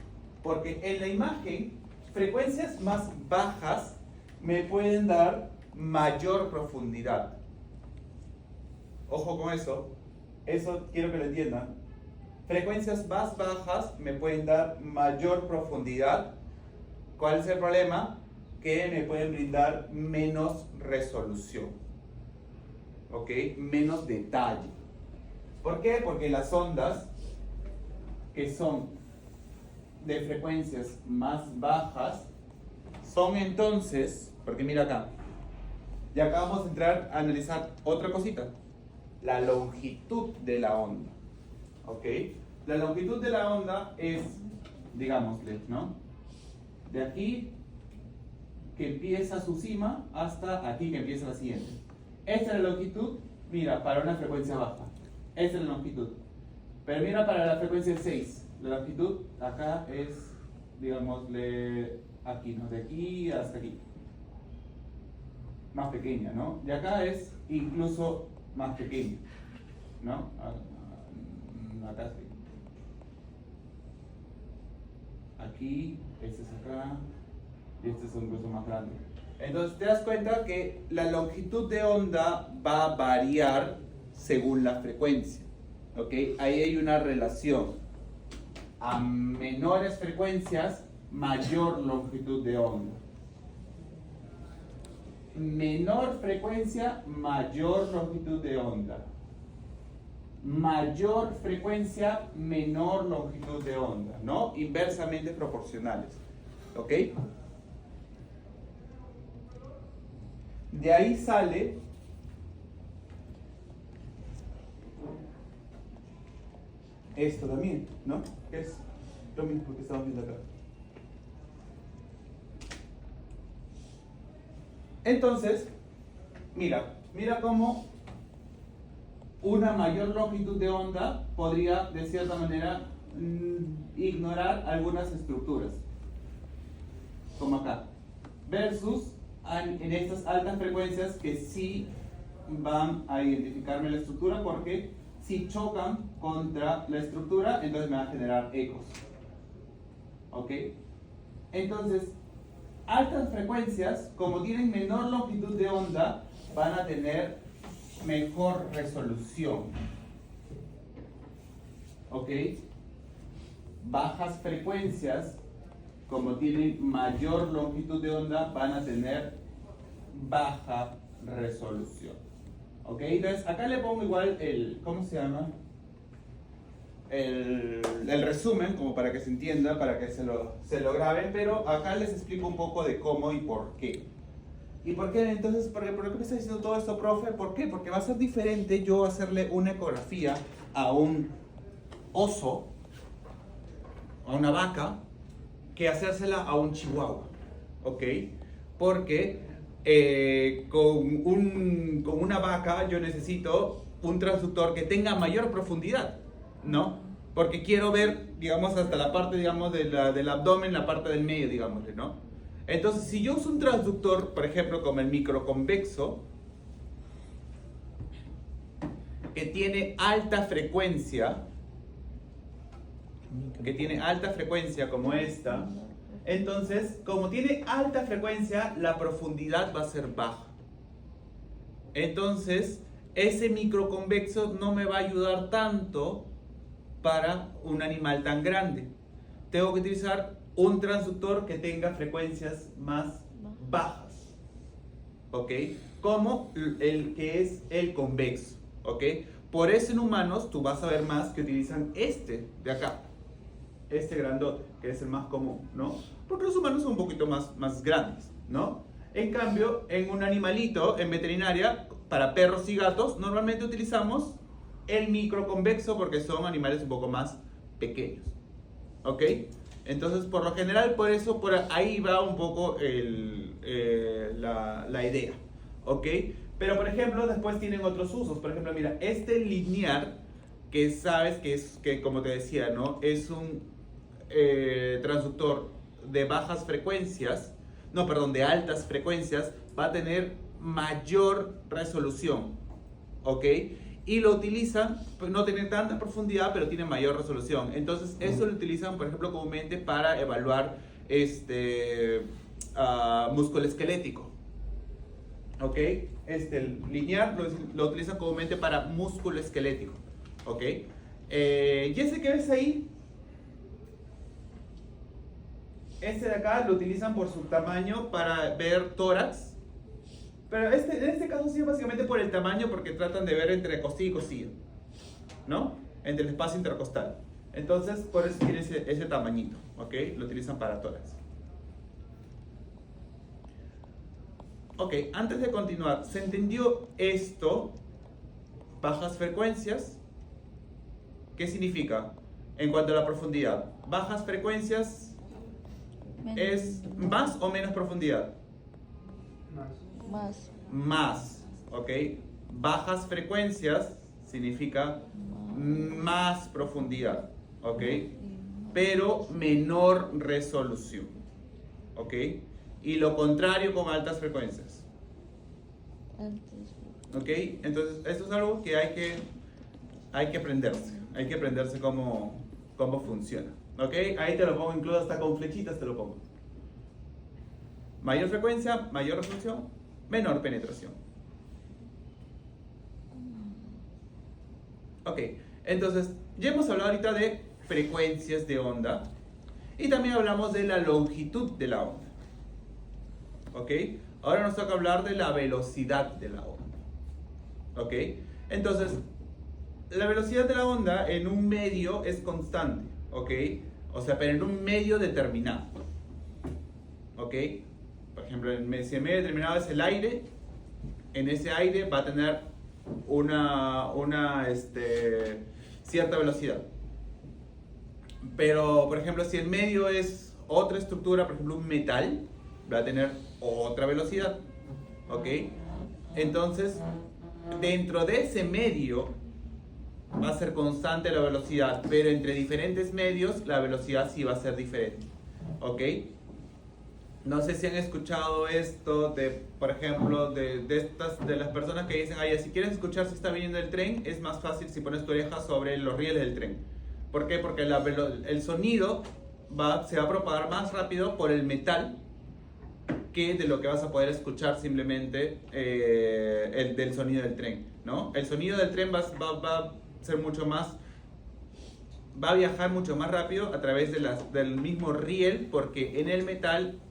Porque en la imagen, frecuencias más bajas me pueden dar mayor profundidad. Ojo con eso. Eso quiero que lo entiendan. Frecuencias más bajas me pueden dar mayor profundidad. ¿Cuál es el problema? Que me pueden brindar menos resolución. ¿Ok? Menos detalle. ¿Por qué? Porque las ondas que son de frecuencias más bajas son entonces, porque mira acá, y acá vamos a entrar a analizar otra cosita, la longitud de la onda. ¿Ok? La longitud de la onda es, digámosle, ¿no? De aquí que empieza su cima hasta aquí que empieza la siguiente. Esta es la longitud, mira, para una frecuencia baja. Esta es la longitud. Pero mira para la frecuencia 6. La longitud acá es, digámosle, aquí, ¿no? De aquí hasta aquí. Más pequeña, ¿no? Y acá es incluso más pequeña, ¿no? Acá sí. Aquí, este es acá, y este es incluso más grande. Entonces te das cuenta que la longitud de onda va a variar según la frecuencia. ¿Ok? Ahí hay una relación. A menores frecuencias, mayor longitud de onda. Menor frecuencia, mayor longitud de onda. Mayor frecuencia, menor longitud de onda, ¿no? Inversamente proporcionales. ¿Ok? De ahí sale esto también, ¿no? Que es lo mismo que estamos viendo acá. Entonces, mira cómo una mayor longitud de onda podría, de cierta manera, ignorar algunas estructuras, como acá, versus en estas altas frecuencias que sí van a identificarme la estructura, porque si chocan contra la estructura, entonces me van a generar ecos. ¿Ok? Entonces, altas frecuencias, como tienen menor longitud de onda, van a tener mejor resolución. ¿Ok? Bajas frecuencias, como tienen mayor longitud de onda, van a tener baja resolución. ¿Ok? Entonces, acá le pongo igual el, ¿cómo se llama? el resumen, como para que se entienda, para que se lo graben, pero acá les explico un poco de cómo y por qué. ¿Y por qué? Entonces, ¿por qué me está diciendo todo esto, profe? ¿Por qué? Porque va a ser diferente yo hacerle una ecografía a un oso, a una vaca, que hacérsela a un chihuahua, ¿ok? Porque con una vaca yo necesito un transductor que tenga mayor profundidad, ¿no? Porque quiero ver, digamos, hasta la parte, digamos, del abdomen, la parte del medio, digámosle, ¿no? Entonces, si yo uso un transductor, por ejemplo, como el microconvexo, que tiene alta frecuencia, como esta, entonces, como tiene alta frecuencia, la profundidad va a ser baja. Entonces, ese microconvexo no me va a ayudar tanto para un animal tan grande. Tengo que utilizar un transductor que tenga frecuencias más bajas, ¿ok? Como el que es el convexo, ¿ok? Por eso en humanos tú vas a ver más que utilizan este de acá, este grandote, que es el más común, ¿no? Porque los humanos son un poquito más grandes, ¿no? En cambio, en un animalito, en veterinaria, para perros y gatos, normalmente utilizamos el microconvexo porque son animales un poco más pequeños, ¿ok? Entonces, por lo general, por eso, por ahí va un poco la idea, ¿ok? Pero, por ejemplo, después tienen otros usos. Por ejemplo, mira, este linear, que sabes que como te decía, ¿no? Es un transductor de bajas frecuencias, no, perdón, de altas frecuencias, va a tener mayor resolución, ¿ok? Y lo utilizan, pues no tiene tanta profundidad, pero tiene mayor resolución. Entonces, eso lo utilizan, por ejemplo, comúnmente para evaluar músculo esquelético. ¿Ok? El linear lo utilizan comúnmente para músculo esquelético. ¿Ok? Y ese que ves ahí, este de acá lo utilizan por su tamaño para ver tórax. Pero en este caso sí, básicamente por el tamaño, porque tratan de ver entre costilla y costilla, ¿no? Entre el espacio intercostal. Entonces, por eso tiene ese tamañito, ¿ok? Lo utilizan para tórax. Ok, antes de continuar, ¿se entendió esto? Bajas frecuencias. ¿Qué significa en cuanto a la profundidad? Bajas frecuencias es más o menos profundidad. Más, ¿ok? Bajas frecuencias significa más profundidad, ¿ok? Pero menor resolución, ¿ok? Y lo contrario con altas frecuencias, ¿ok? Entonces, esto es algo que hay que aprenderse cómo funciona, ¿ok? Ahí te lo pongo, incluso hasta con flechitas te lo pongo. Mayor frecuencia, mayor resolución, menor penetración. Ok, entonces ya hemos hablado ahorita de frecuencias de onda y también hablamos de la longitud de la onda. Ok, ahora nos toca hablar de la velocidad de la onda. Ok, entonces la velocidad de la onda en un medio es constante. Ok, o sea, pero en un medio determinado. Ok. Por ejemplo, si el medio determinado es el aire, en ese aire va a tener una cierta velocidad. Pero, por ejemplo, si el medio es otra estructura, por ejemplo, un metal, va a tener otra velocidad. ¿Ok? Entonces, dentro de ese medio va a ser constante la velocidad, pero entre diferentes medios la velocidad sí va a ser diferente. ¿Ok? No sé si han escuchado esto por ejemplo, de las personas que dicen, si quieres escuchar si está viniendo el tren, es más fácil si pones tu oreja sobre los rieles del tren. ¿Por qué? Porque el sonido se va a propagar más rápido por el metal que de lo que vas a poder escuchar simplemente del sonido del tren, ¿no? El sonido del tren va a ser mucho más, va a viajar mucho más rápido a través del mismo riel, porque en el metal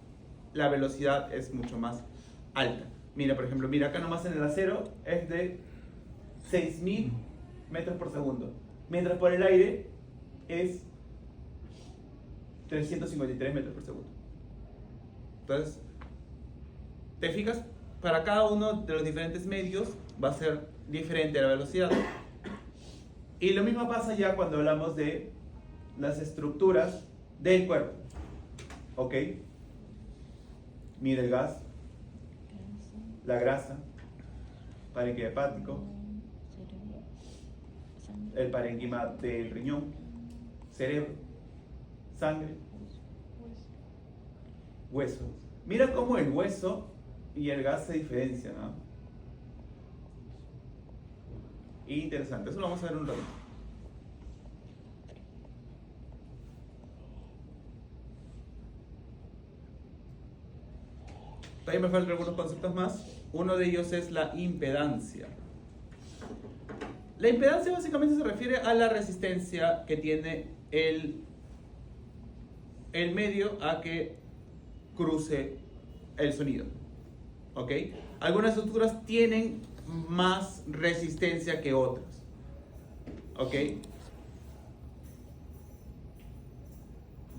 la velocidad es mucho más alta. Mira, por ejemplo, acá nomás en el acero es de 6.000 metros por segundo, mientras por el aire es 353 metros por segundo. Entonces, ¿te fijas? Para cada uno de los diferentes medios va a ser diferente la velocidad. Y lo mismo pasa ya cuando hablamos de las estructuras del cuerpo. ¿Ok? Mira el gas, la grasa, parénquima hepático, cerebro, sangre, el parénquima del riñón, cerebro, sangre, hueso. Mira cómo el hueso y el gas se diferencian, ¿no? Interesante, eso lo vamos a ver un ratito. Todavía me faltan algunos conceptos más. Uno de ellos es la impedancia. La impedancia básicamente se refiere a la resistencia que tiene el medio a que cruce el sonido. ¿Ok? Algunas estructuras tienen más resistencia que otras. ¿Ok?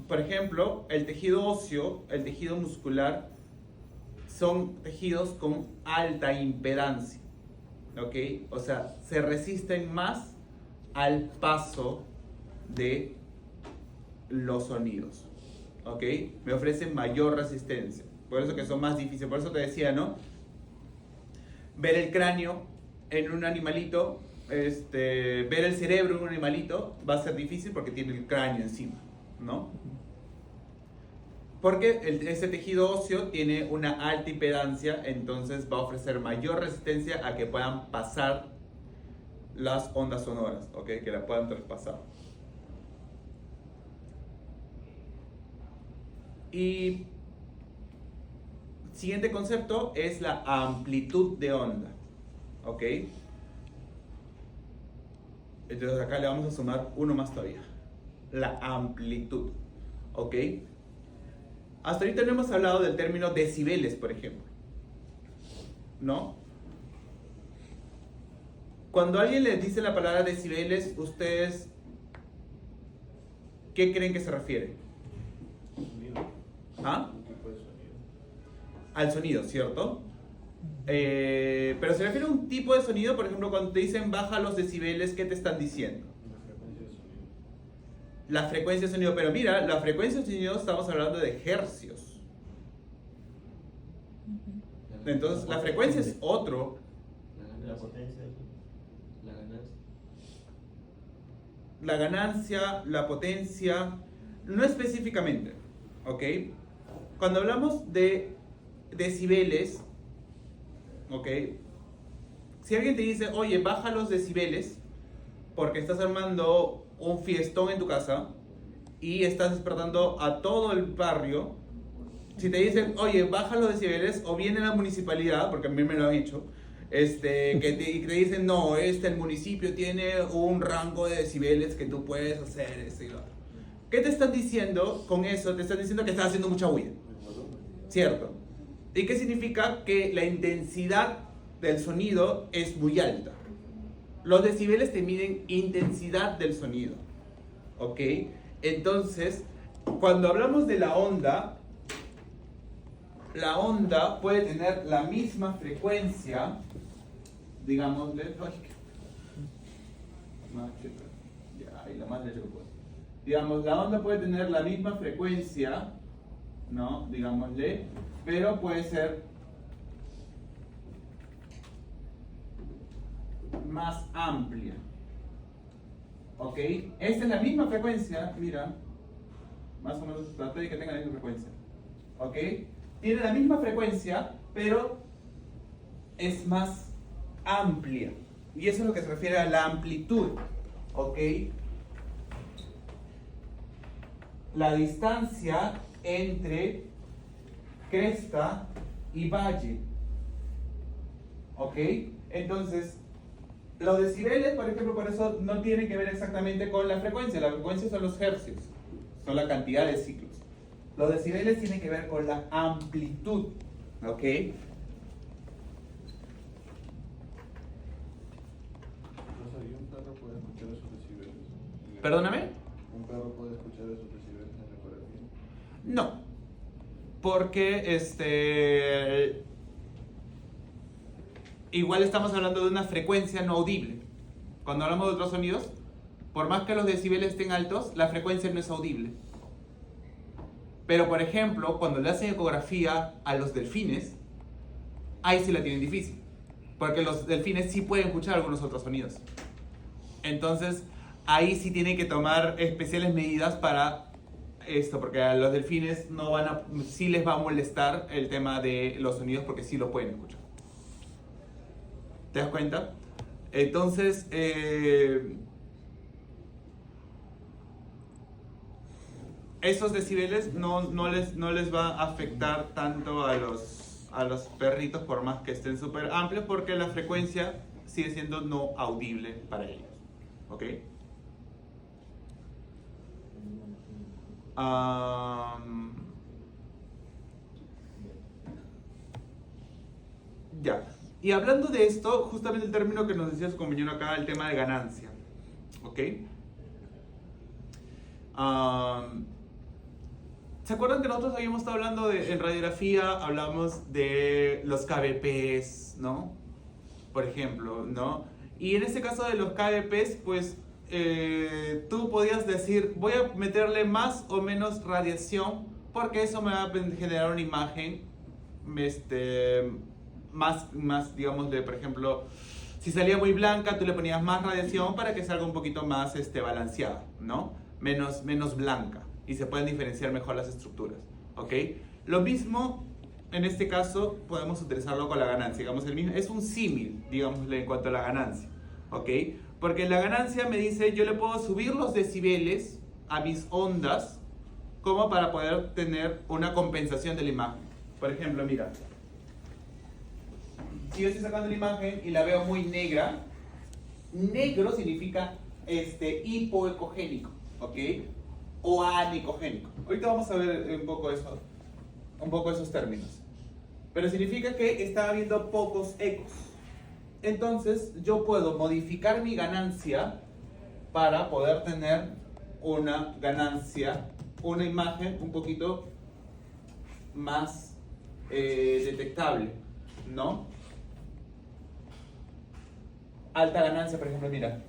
Por ejemplo, el tejido óseo, el tejido muscular, son tejidos con alta impedancia. ¿Ok? O sea, se resisten más al paso de los sonidos. ¿Ok? Me ofrecen mayor resistencia. Por eso que son más difíciles. Por eso te decía, ¿no? Ver el cráneo en un animalito, ver el cerebro en un animalito va a ser difícil porque tiene el cráneo encima, ¿no? Porque ese tejido óseo tiene una alta impedancia, entonces va a ofrecer mayor resistencia a que puedan pasar las ondas sonoras, ¿ok? Que la puedan traspasar. Y siguiente concepto es la amplitud de onda, ¿ok? Entonces acá le vamos a sumar uno más todavía, la amplitud, ¿ok? Hasta ahorita no hemos hablado del término decibeles, por ejemplo, ¿no? Cuando alguien les dice la palabra decibeles, ¿ustedes qué creen que se refiere? Sonido. ¿Ah? Un tipo de sonido. Al sonido, ¿cierto? Pero se refiere a un tipo de sonido, por ejemplo, cuando te dicen baja los decibeles, ¿qué te están diciendo? La frecuencia de sonido. La frecuencia de sonido, pero mira, la frecuencia de sonido estamos hablando de hercios. Entonces, la frecuencia es otro. La potencia, la ganancia. La ganancia, la potencia, no específicamente, ¿ok? Cuando hablamos de decibeles, ¿ok? Si alguien te dice, oye, baja los decibeles porque estás armando un fiestón en tu casa y estás despertando a todo el barrio, si te dicen, oye, baja los decibeles, o viene la municipalidad, porque a mí me lo han hecho, que te dicen, no, el municipio tiene un rango de decibeles que tú puedes hacer, y lo otro. ¿Qué te están diciendo con eso? Te están diciendo que estás haciendo mucha bulla, ¿cierto? ¿Y qué significa? Que la intensidad del sonido es muy alta. Los decibeles te miden intensidad del sonido, ¿ok? Entonces, cuando hablamos de la onda puede tener la misma frecuencia, digámosle, digamos, la onda puede tener la misma frecuencia, ¿no? Digámosle, pero puede ser más amplia, ¿ok? Esta es la misma frecuencia, mira, más o menos traté de que tenga la misma frecuencia, ¿ok? Tiene la misma frecuencia, pero es más amplia. Y eso es lo que se refiere a la amplitud, ¿ok? La distancia entre cresta y valle, ¿ok? Entonces, los decibeles, por ejemplo, por eso no tienen que ver exactamente con la frecuencia. La frecuencia son los hercios, son la cantidad de ciclos. Los decibeles tienen que ver con la amplitud, ¿ok? Entonces, ¿y un perro puede escuchar esos decibeles? Perdóname. Un utilizar esos decibeles en la ecografía? No, porque igual estamos hablando de una frecuencia no audible. Cuando hablamos de ultrasonidos, por más que los decibeles estén altos, la frecuencia no es audible. Pero, por ejemplo, cuando le hacen ecografía a los delfines, ahí sí la tienen difícil. Porque los delfines sí pueden escuchar algunos ultrasonidos. Entonces, ahí sí tienen que tomar especiales medidas para esto, porque a los delfines sí les va a molestar el tema de los sonidos porque sí lo pueden escuchar. ¿Te das cuenta? Entonces, esos decibeles no les va a afectar tanto a los perritos por más que estén súper amplios, porque la frecuencia sigue siendo no audible para ellos. ¿Ok? Ya. Y hablando de esto, justamente el término que nos decía su compañero acá, el tema de ganancia. ¿Ok? ¿Se acuerdan que nosotros habíamos estado hablando en radiografía, hablamos de los KBPs, ¿no? Por ejemplo, ¿no? Y en este caso de los KBPs, pues tú podías decir, voy a meterle más o menos radiación porque eso me va a generar una imagen más, digamos, por ejemplo, si salía muy blanca, tú le ponías más radiación para que salga un poquito más balanceada, ¿no? Menos blanca, y se pueden diferenciar mejor las estructuras, ¿ok? Lo mismo, en este caso, podemos utilizarlo con la ganancia, digamos, es un símil, digámosle, en cuanto a la ganancia, ¿ok? Porque la ganancia me dice, yo le puedo subir los decibeles a mis ondas como para poder tener una compensación de la imagen. Por ejemplo, mira, si yo estoy sacando la imagen y la veo muy negra, negro significa hipoecogénico, ¿ok? O anicogénico. Ahorita vamos a ver un poco esos términos. Pero significa que está habiendo pocos ecos. Entonces yo puedo modificar mi ganancia para poder tener una ganancia, una imagen un poquito más detectable, ¿no? Alta ganancia, por ejemplo, mira,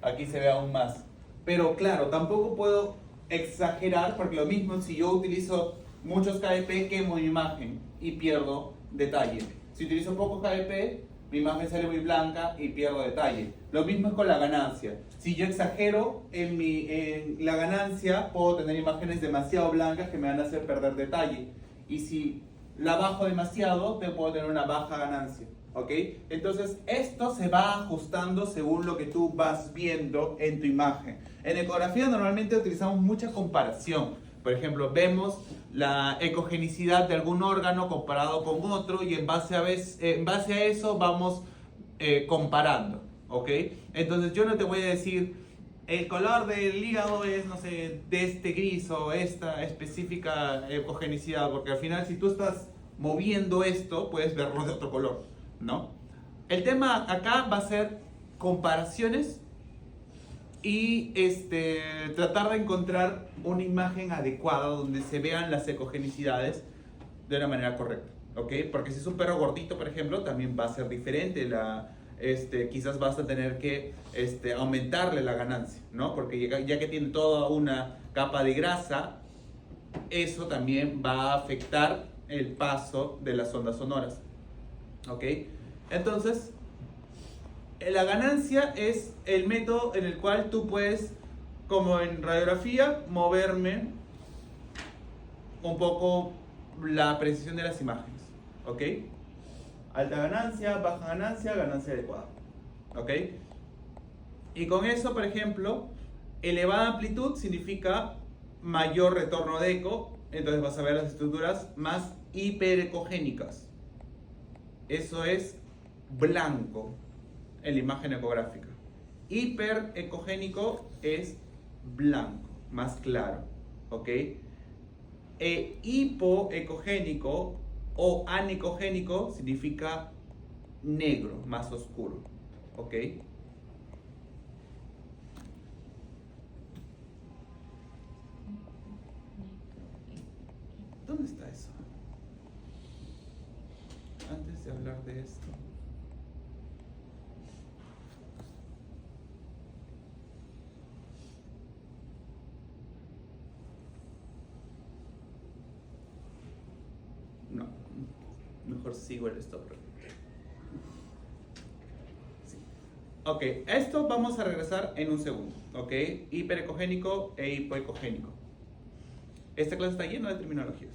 aquí se ve aún más. Pero claro, tampoco puedo exagerar, porque lo mismo si yo utilizo muchos KDP, quemo mi imagen y pierdo detalle. Si utilizo pocos KDP, mi imagen sale muy blanca y pierdo detalle. Lo mismo es con la ganancia. Si yo exagero en la ganancia, puedo tener imágenes demasiado blancas que me van a hacer perder detalle. Y si la bajo demasiado, te puedo tener una baja ganancia. ¿Ok? Entonces, esto se va ajustando según lo que tú vas viendo en tu imagen. En ecografía normalmente utilizamos mucha comparación. Por ejemplo, vemos la ecogenicidad de algún órgano comparado con otro y en base a eso vamos comparando. ¿Ok? Entonces, yo no te voy a decir el color del hígado es, no sé, de este gris o esta específica ecogenicidad, porque al final si tú estás moviendo esto, puedes verlo de otro color, ¿no? El tema acá va a ser comparaciones y tratar de encontrar una imagen adecuada donde se vean las ecogenicidades de una manera correcta, ¿ok? Porque si es un perro gordito, por ejemplo, también va a ser diferente quizás vas a tener que aumentarle la ganancia, ¿no? Porque ya que tiene toda una capa de grasa, eso también va a afectar el paso de las ondas sonoras. ¿Ok? Entonces, la ganancia es el método en el cual tú puedes, como en radiografía, moverme un poco la precisión de las imágenes. ¿Ok? Alta ganancia, baja ganancia, ganancia adecuada. ¿Ok? Y con eso, por ejemplo, elevada amplitud significa mayor retorno de eco, entonces vas a ver las estructuras más hiperecogénicas. Eso es blanco en la imagen ecográfica. Hiperecogénico es blanco, más claro, ¿ok? Hipoecogénico o anicogénico significa negro, más oscuro, ¿ok? ¿Dónde está eso? Antes de hablar de esto. No, mejor sigo el stop. Sí. Ok, esto vamos a regresar en un segundo. Ok, hiperecogénico e hipoecogénico. Esta clase está llena de terminologías.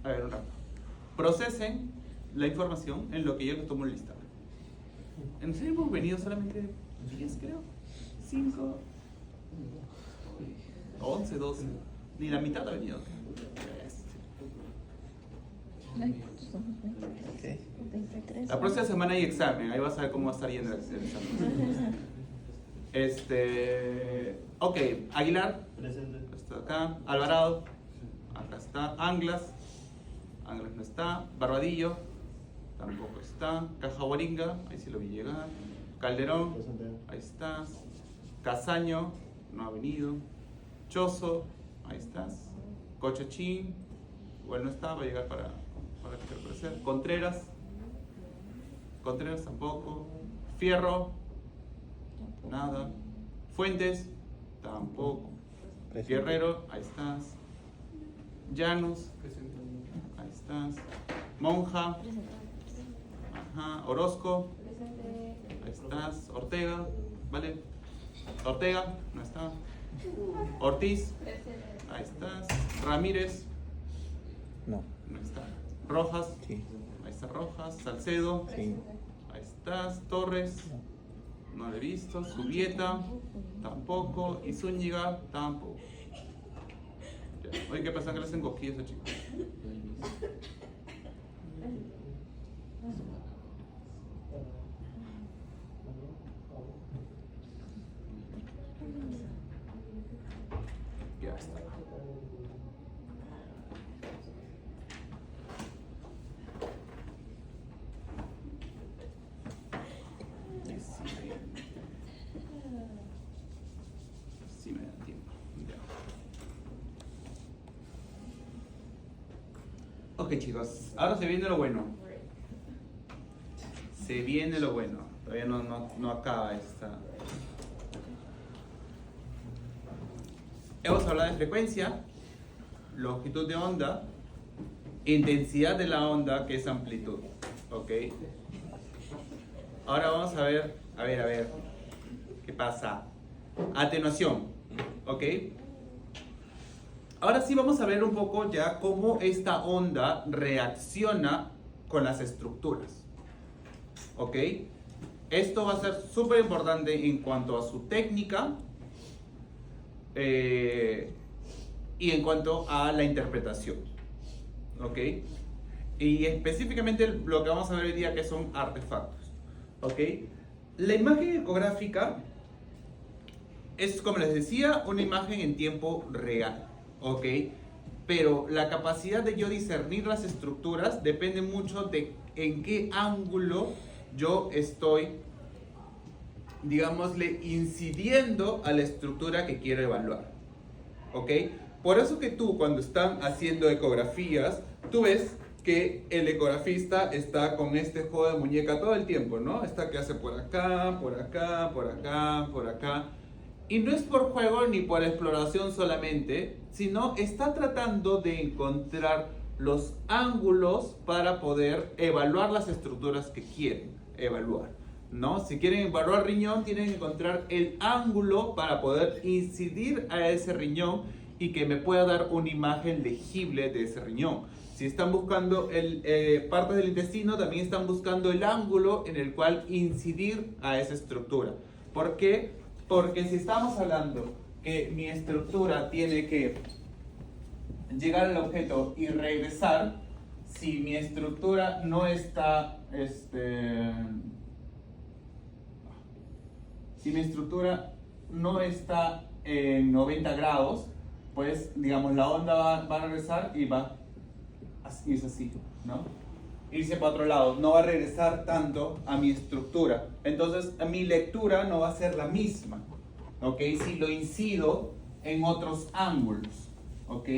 A ver, un rato. Procesen la información en lo que yo les tomo el listado. En serio hemos venido solamente 10, creo. 5, 11, 12. Ni la mitad ha venido. Ay, son Ok. 23. La próxima semana hay examen. Ahí vas a ver cómo va a estar yendo el examen. Ok, Aguilar. Presente. Está acá. Alvarado. Acá está. Anglas. Anglas no está. Barbadillo. Tampoco está. Cajahuaringa. Ahí sí lo vi llegar. Calderón. Presente. Ahí estás. Casaño. No ha venido. Chozo. Ahí estás. Cochachín. Igual no está. Va a llegar para que te aparecer. Contreras. Contreras tampoco. Fierro. Nada. Fuentes. Tampoco. Presente. Guerrero. Ahí estás. Llanos. Ahí estás. Monja. Ajá. Orozco. Ahí estás. Ortega. ¿Vale? Ortega. No está. Ortiz. Ahí estás. Ramírez. No. No está. Rojas. Sí. Ahí está Rojas. Salcedo. Sí. Ahí estás. Torres. No lo he visto. Subieta. Tampoco. Y Zúñiga. Tampoco. Ya. Oye, ¿qué pasa? Que le hacen cosquillas a chicos. Ya está. Sí me da tiempo. Ya. Ok, chicos, ahora se viene lo bueno. Se viene lo bueno. Todavía no acaba esta. Hemos hablado de frecuencia, longitud de onda, intensidad de la onda, que es amplitud. ¿Ok? Ahora vamos a ver, ¿qué pasa? Atenuación. ¿Ok? Ahora sí vamos a ver un poco ya cómo esta onda reacciona con las estructuras. ¿Ok? Esto va a ser súper importante en cuanto a su técnica y en cuanto a la interpretación. ¿Ok? Y específicamente lo que vamos a ver hoy día, que son artefactos. ¿Ok? La imagen ecográfica es, como les decía, una imagen en tiempo real. ¿Ok? Pero la capacidad de yo discernir las estructuras depende mucho de en qué ángulo yo estoy, digámosle, incidiendo a la estructura que quiero evaluar. ¿Ok? Por eso que tú, cuando están haciendo ecografías, tú ves que el ecografista está con este juego de muñeca todo el tiempo, ¿no? Está que hace por acá, por acá, por acá, por acá. Y no es por juego ni por exploración solamente, sino está tratando de encontrar los ángulos para poder evaluar las estructuras que quieren evaluar, ¿no? Si quieren evaluar riñón, tienen que encontrar el ángulo para poder incidir a ese riñón y que me pueda dar una imagen legible de ese riñón. Si están buscando partes del intestino, también están buscando el ángulo en el cual incidir a esa estructura. ¿Por qué? Porque si estamos hablando que mi estructura tiene que llegar al objeto y regresar, si mi estructura no está, si mi estructura no está en 90 grados, pues, digamos, la onda va a regresar y va a irse así, ¿no? Irse para otro lado, no va a regresar tanto a mi estructura. Entonces, mi lectura no va a ser la misma, ¿ok? Si lo incido en otros ángulos, ¿ok?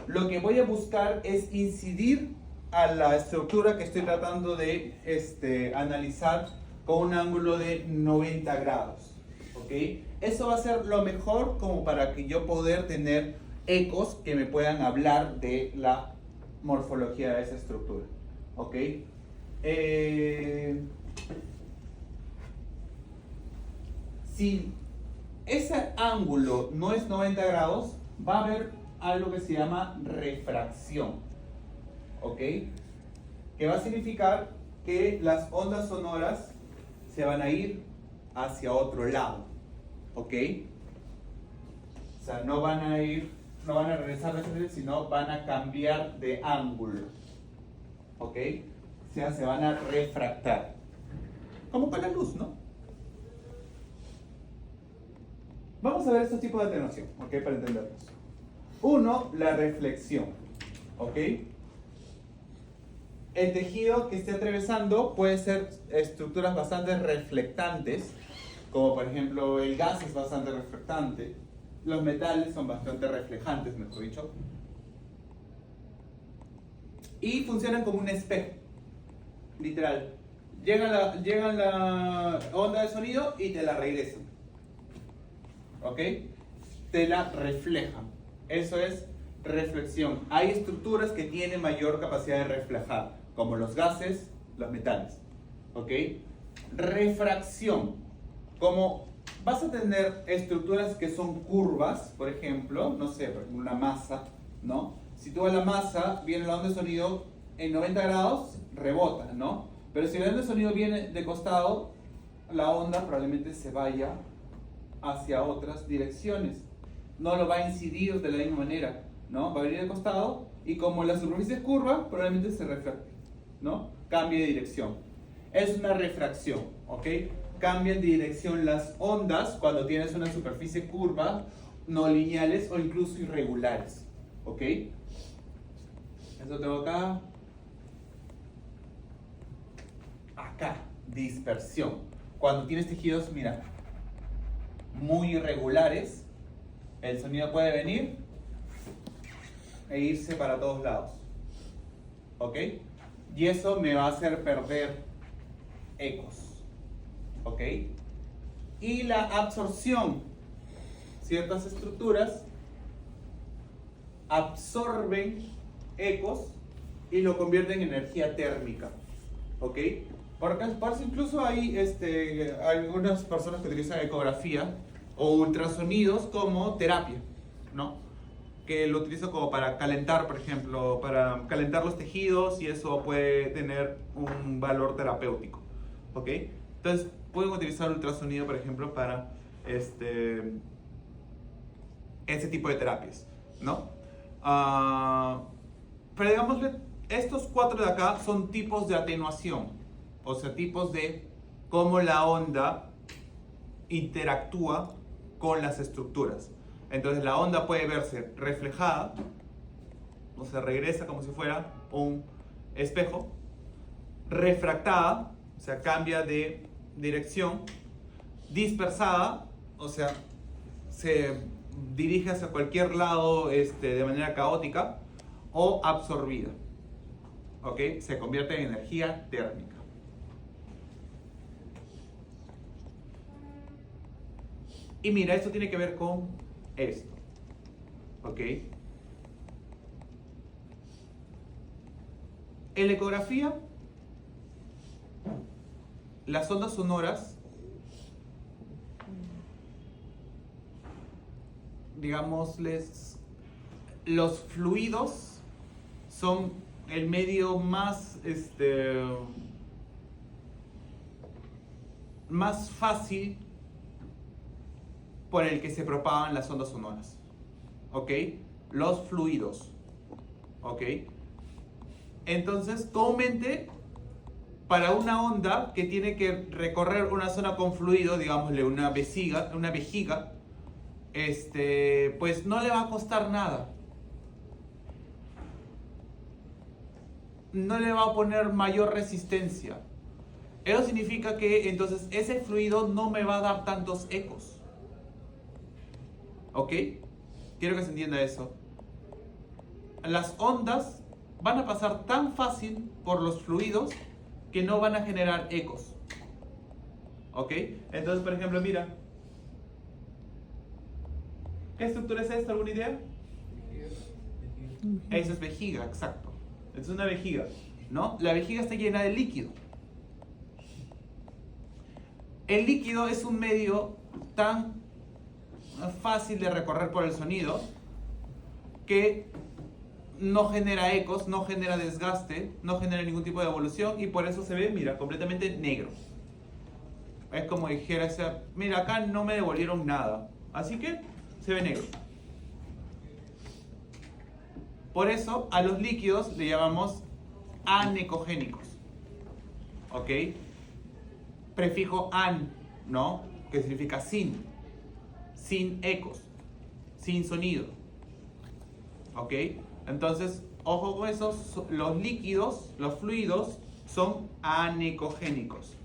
Lo que voy a buscar es incidir a la estructura que estoy tratando de analizar con un ángulo de 90 grados, ¿ok? Eso va a ser lo mejor como para que yo poder tener ecos que me puedan hablar de la morfología de esa estructura, ¿ok? Si ese ángulo no es 90 grados, va a haber algo que se llama refracción, ¿ok? Que va a significar que las ondas sonoras se van a ir hacia otro lado, ¿ok? O sea, no van a regresar de ese, sino van a cambiar de ángulo, ¿ok? O sea, se van a refractar, como con la luz, ¿no? Vamos a ver estos tipos de atenuación, ¿ok? Para entenderlos. Uno, la reflexión, ¿ok? El tejido que esté atravesando puede ser estructuras bastante reflectantes, como por ejemplo el gas es bastante reflectante, los metales son bastante reflejantes, mejor dicho, y funcionan como un espejo, literal. Llegan la onda de sonido y te la regresan, ¿ok? Te la reflejan. Eso es reflexión. Hay estructuras que tienen mayor capacidad de reflejar, como los gases, los metales, ¿ok? Refracción, como vas a tener estructuras que son curvas, por ejemplo, no sé, por ejemplo una masa, ¿no? Si tú a la masa viene la onda de sonido en 90 grados, rebota, ¿no? Pero si la onda de sonido viene de costado, la onda probablemente se vaya hacia otras direcciones. No lo va a incidir de la misma manera, ¿no? Va a venir de costado y como la superficie es curva, probablemente se refracte, ¿no? Cambie de dirección. Es una refracción, ¿ok? Cambian de dirección las ondas cuando tienes una superficie curva, no lineales o incluso irregulares, ¿ok? Esto tengo acá. Acá, dispersión. Cuando tienes tejidos, mira, muy irregulares, el sonido puede venir e irse para todos lados, ¿ok? Y eso me va a hacer perder ecos, ¿ok? Y la absorción, ciertas estructuras absorben ecos y lo convierten en energía térmica, ¿ok? Por eso incluso hay algunas personas que utilizan ecografía o ultrasonidos como terapia, ¿no? Que lo utilizan como para calentar, por ejemplo, para calentar los tejidos y eso puede tener un valor terapéutico, ¿ok? Entonces pueden utilizar ultrasonido, por ejemplo, para ese tipo de terapias, ¿no? Pero digamos, estos cuatro de acá son tipos de atenuación, o sea, tipos de cómo la onda interactúa con las estructuras. Entonces la onda puede verse reflejada, o sea, regresa como si fuera un espejo, refractada, o sea, cambia de dirección, dispersada, o sea, se dirige hacia cualquier lado de manera caótica, o absorbida, ¿ok? Se convierte en energía térmica. Y mira, esto tiene que ver con esto, ¿ok? En la ecografía, las ondas sonoras, digámosles, los fluidos son el medio más fácil por el que se propagan las ondas sonoras, ¿ok? Los fluidos, ¿ok? Entonces, comúnmente, para una onda que tiene que recorrer una zona con fluido, digámosle una vejiga, pues no le va a costar nada. No le va a poner mayor resistencia. Eso significa que entonces ese fluido no me va a dar tantos ecos. ¿Ok? Quiero que se entienda eso. Las ondas van a pasar tan fácil por los fluidos que no van a generar ecos. ¿Ok? Entonces, por ejemplo, mira. ¿Qué estructura es esta? ¿Alguna idea? Eso es vejiga, exacto. Es una vejiga, ¿no? La vejiga está llena de líquido. El líquido es un medio tan fácil de recorrer por el sonido que no genera ecos, no genera desgaste, no genera ningún tipo de evolución y por eso se ve, mira, completamente negro. Es como dijera, mira, acá no me devolvieron nada, así que se ve negro. Por eso a los líquidos le llamamos anecogénicos. ¿Ok? Prefijo an, ¿no? Que significa sin ecos, sin sonido. ¿Ok? Entonces, ojo con eso, los líquidos, los fluidos son anecogénicos.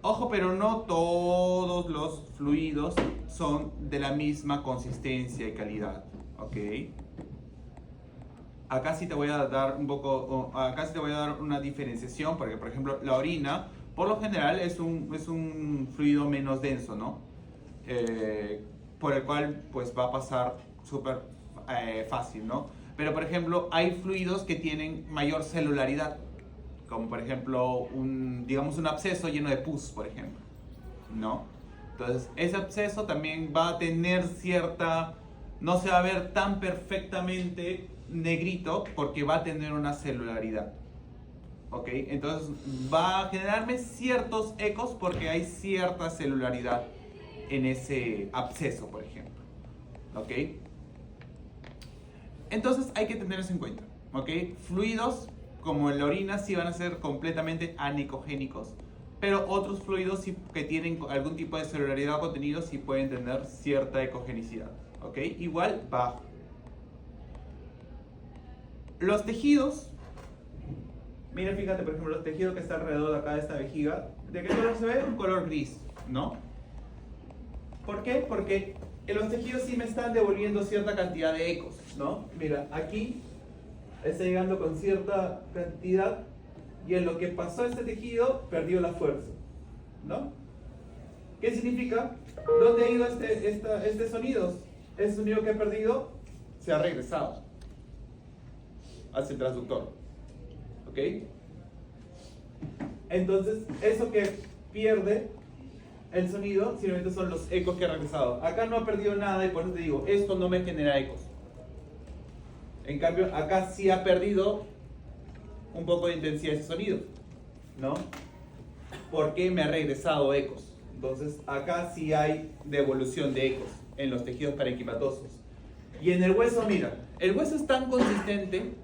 Ojo, pero no todos los fluidos son de la misma consistencia y calidad. ¿Ok? Acá sí te voy a dar una diferenciación, porque por ejemplo la orina, por lo general es un fluido menos denso, ¿no? Por el cual pues va a pasar súper fácil, ¿no? Pero por ejemplo hay fluidos que tienen mayor celularidad, como por ejemplo digamos un absceso lleno de pus, por ejemplo, ¿no? Entonces ese absceso también va a tener no se va a ver tan perfectamente negrito porque va a tener una celularidad. ¿Ok? Entonces va a generarme ciertos ecos porque hay cierta celularidad en ese absceso, por ejemplo. ¿Ok? Entonces hay que tener eso en cuenta. ¿Ok? Fluidos como en la orina sí van a ser completamente anecogénicos, pero otros fluidos que tienen algún tipo de celularidad o contenido sí pueden tener cierta ecogenicidad. ¿Ok? Igual bajo. Los tejidos, mira, fíjate, por ejemplo, los tejidos que está alrededor de acá de esta vejiga, ¿de qué color se ve? Un color gris, ¿no? ¿Por qué? Porque los tejidos sí me están devolviendo cierta cantidad de ecos, ¿no? Mira, aquí está llegando con cierta cantidad y en lo que pasó este tejido perdió la fuerza, ¿no? ¿Qué significa? ¿Dónde ha ido este sonido? Este sonido que he perdido se ha regresado hacia el transductor. ¿Ok? Entonces, eso que pierde el sonido simplemente son los ecos que ha regresado. Acá no ha perdido nada y por eso te digo, esto no me genera ecos. En cambio, acá sí ha perdido un poco de intensidad ese sonido, ¿no? Porque me ha regresado ecos. Entonces, acá sí hay devolución de ecos en los tejidos parenquimatosos. Y en el hueso, mira, el hueso es tan consistente,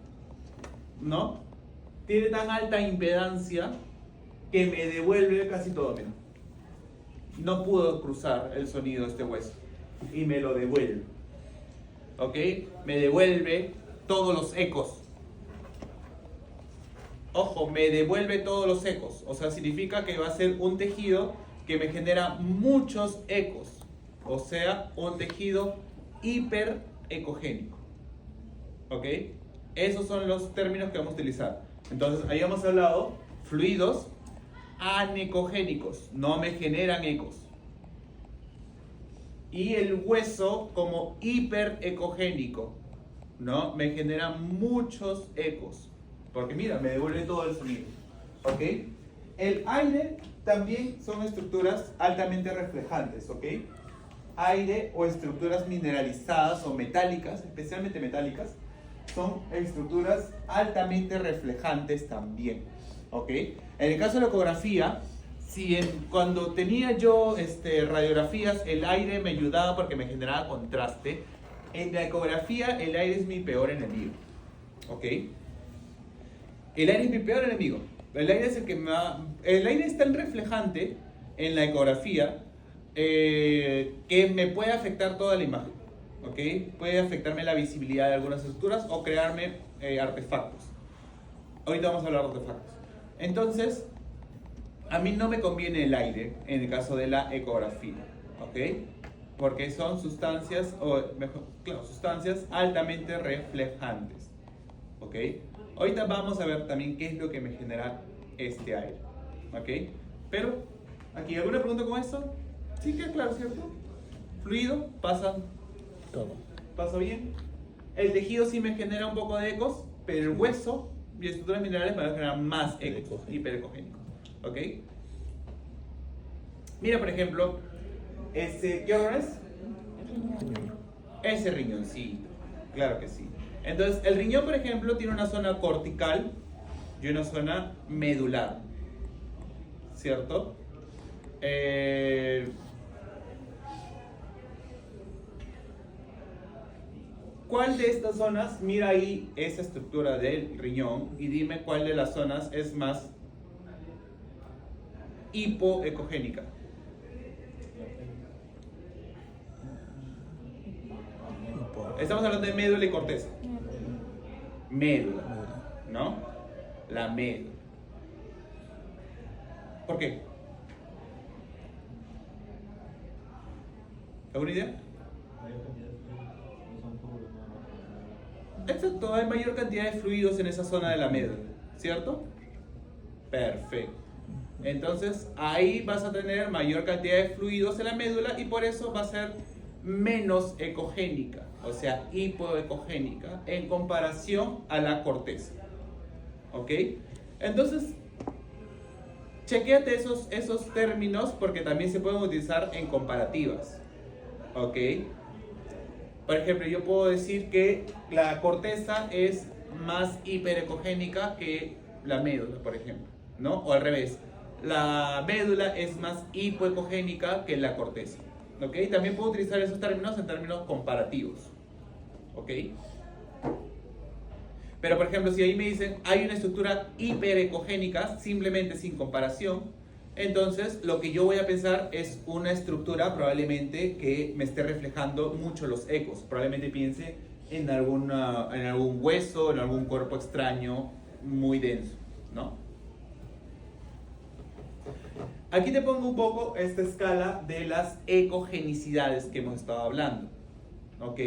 ¿no? Tiene tan alta impedancia que me devuelve casi todo. Mira. No pudo cruzar el sonido de este hueso y me lo devuelve. ¿Ok? Me devuelve todos los ecos. Ojo, me devuelve todos los ecos. O sea, significa que va a ser un tejido que me genera muchos ecos. O sea, un tejido hiperecogénico. ¿Ok? Esos son los términos que vamos a utilizar. Entonces, ahí hemos hablado fluidos anecogénicos, no me generan ecos. Y el hueso como hiperecogénico, ¿no? Me genera muchos ecos. Porque mira, me devuelve todo el sonido. ¿Ok? El aire también son estructuras altamente reflejantes, ¿ok? Aire o estructuras mineralizadas o metálicas, especialmente metálicas, son estructuras altamente reflejantes también, ¿ok? En el caso de la ecografía, cuando tenía yo radiografías, el aire me ayudaba porque me generaba contraste. En la ecografía, el aire es mi peor enemigo, ¿ok? El aire es mi peor enemigo. El aire es el aire es tan reflejante en la ecografía que me puede afectar toda la imagen, ¿ok? Puede afectarme la visibilidad de algunas estructuras o crearme artefactos. Ahorita vamos a hablar de artefactos. Entonces, a mí no me conviene el aire en el caso de la ecografía, ¿ok? Porque son sustancias, o mejor, claro, sustancias altamente reflejantes, ¿ok? Ahorita vamos a ver también qué es lo que me genera este aire, ¿ok? Pero, ¿aquí alguna pregunta con esto? Sí, queda claro, ¿cierto? Fluido, pasa bien. El tejido sí me genera un poco de ecos, pero el hueso y estructuras minerales me van a generar más ecos, hiperecogénicos, ¿ok? Mira, por ejemplo, ¿qué órgano es? Ese riñoncito, claro que sí. Entonces, el riñón, por ejemplo, tiene una zona cortical y una zona medular, ¿cierto? ¿Cuál de estas zonas, mira ahí esa estructura del riñón y dime cuál de las zonas es más hipoecogénica? Estamos hablando de médula y corteza. Médula, ¿no? La médula. ¿Por qué? ¿Alguna idea? Exacto, hay mayor cantidad de fluidos en esa zona de la médula, ¿cierto? Perfecto. Entonces ahí vas a tener mayor cantidad de fluidos en la médula y por eso va a ser menos ecogénica, o sea, hipoecogénica en comparación a la corteza. ¿Ok? Entonces, chequéate esos términos porque también se pueden utilizar en comparativas. ¿Ok? Por ejemplo, yo puedo decir que la corteza es más hiperecogénica que la médula, por ejemplo, ¿no? O al revés, la médula es más hipoecogénica que la corteza, ¿ok? También puedo utilizar esos términos en términos comparativos, ¿ok? Pero, por ejemplo, si ahí me dicen hay una estructura hiperecogénica, simplemente sin comparación, entonces lo que yo voy a pensar es una estructura probablemente que me esté reflejando mucho los ecos. Probablemente piense en algún hueso, en algún cuerpo extraño muy denso, ¿no? Aquí te pongo un poco esta escala de las ecogenicidades que hemos estado hablando, ¿ok?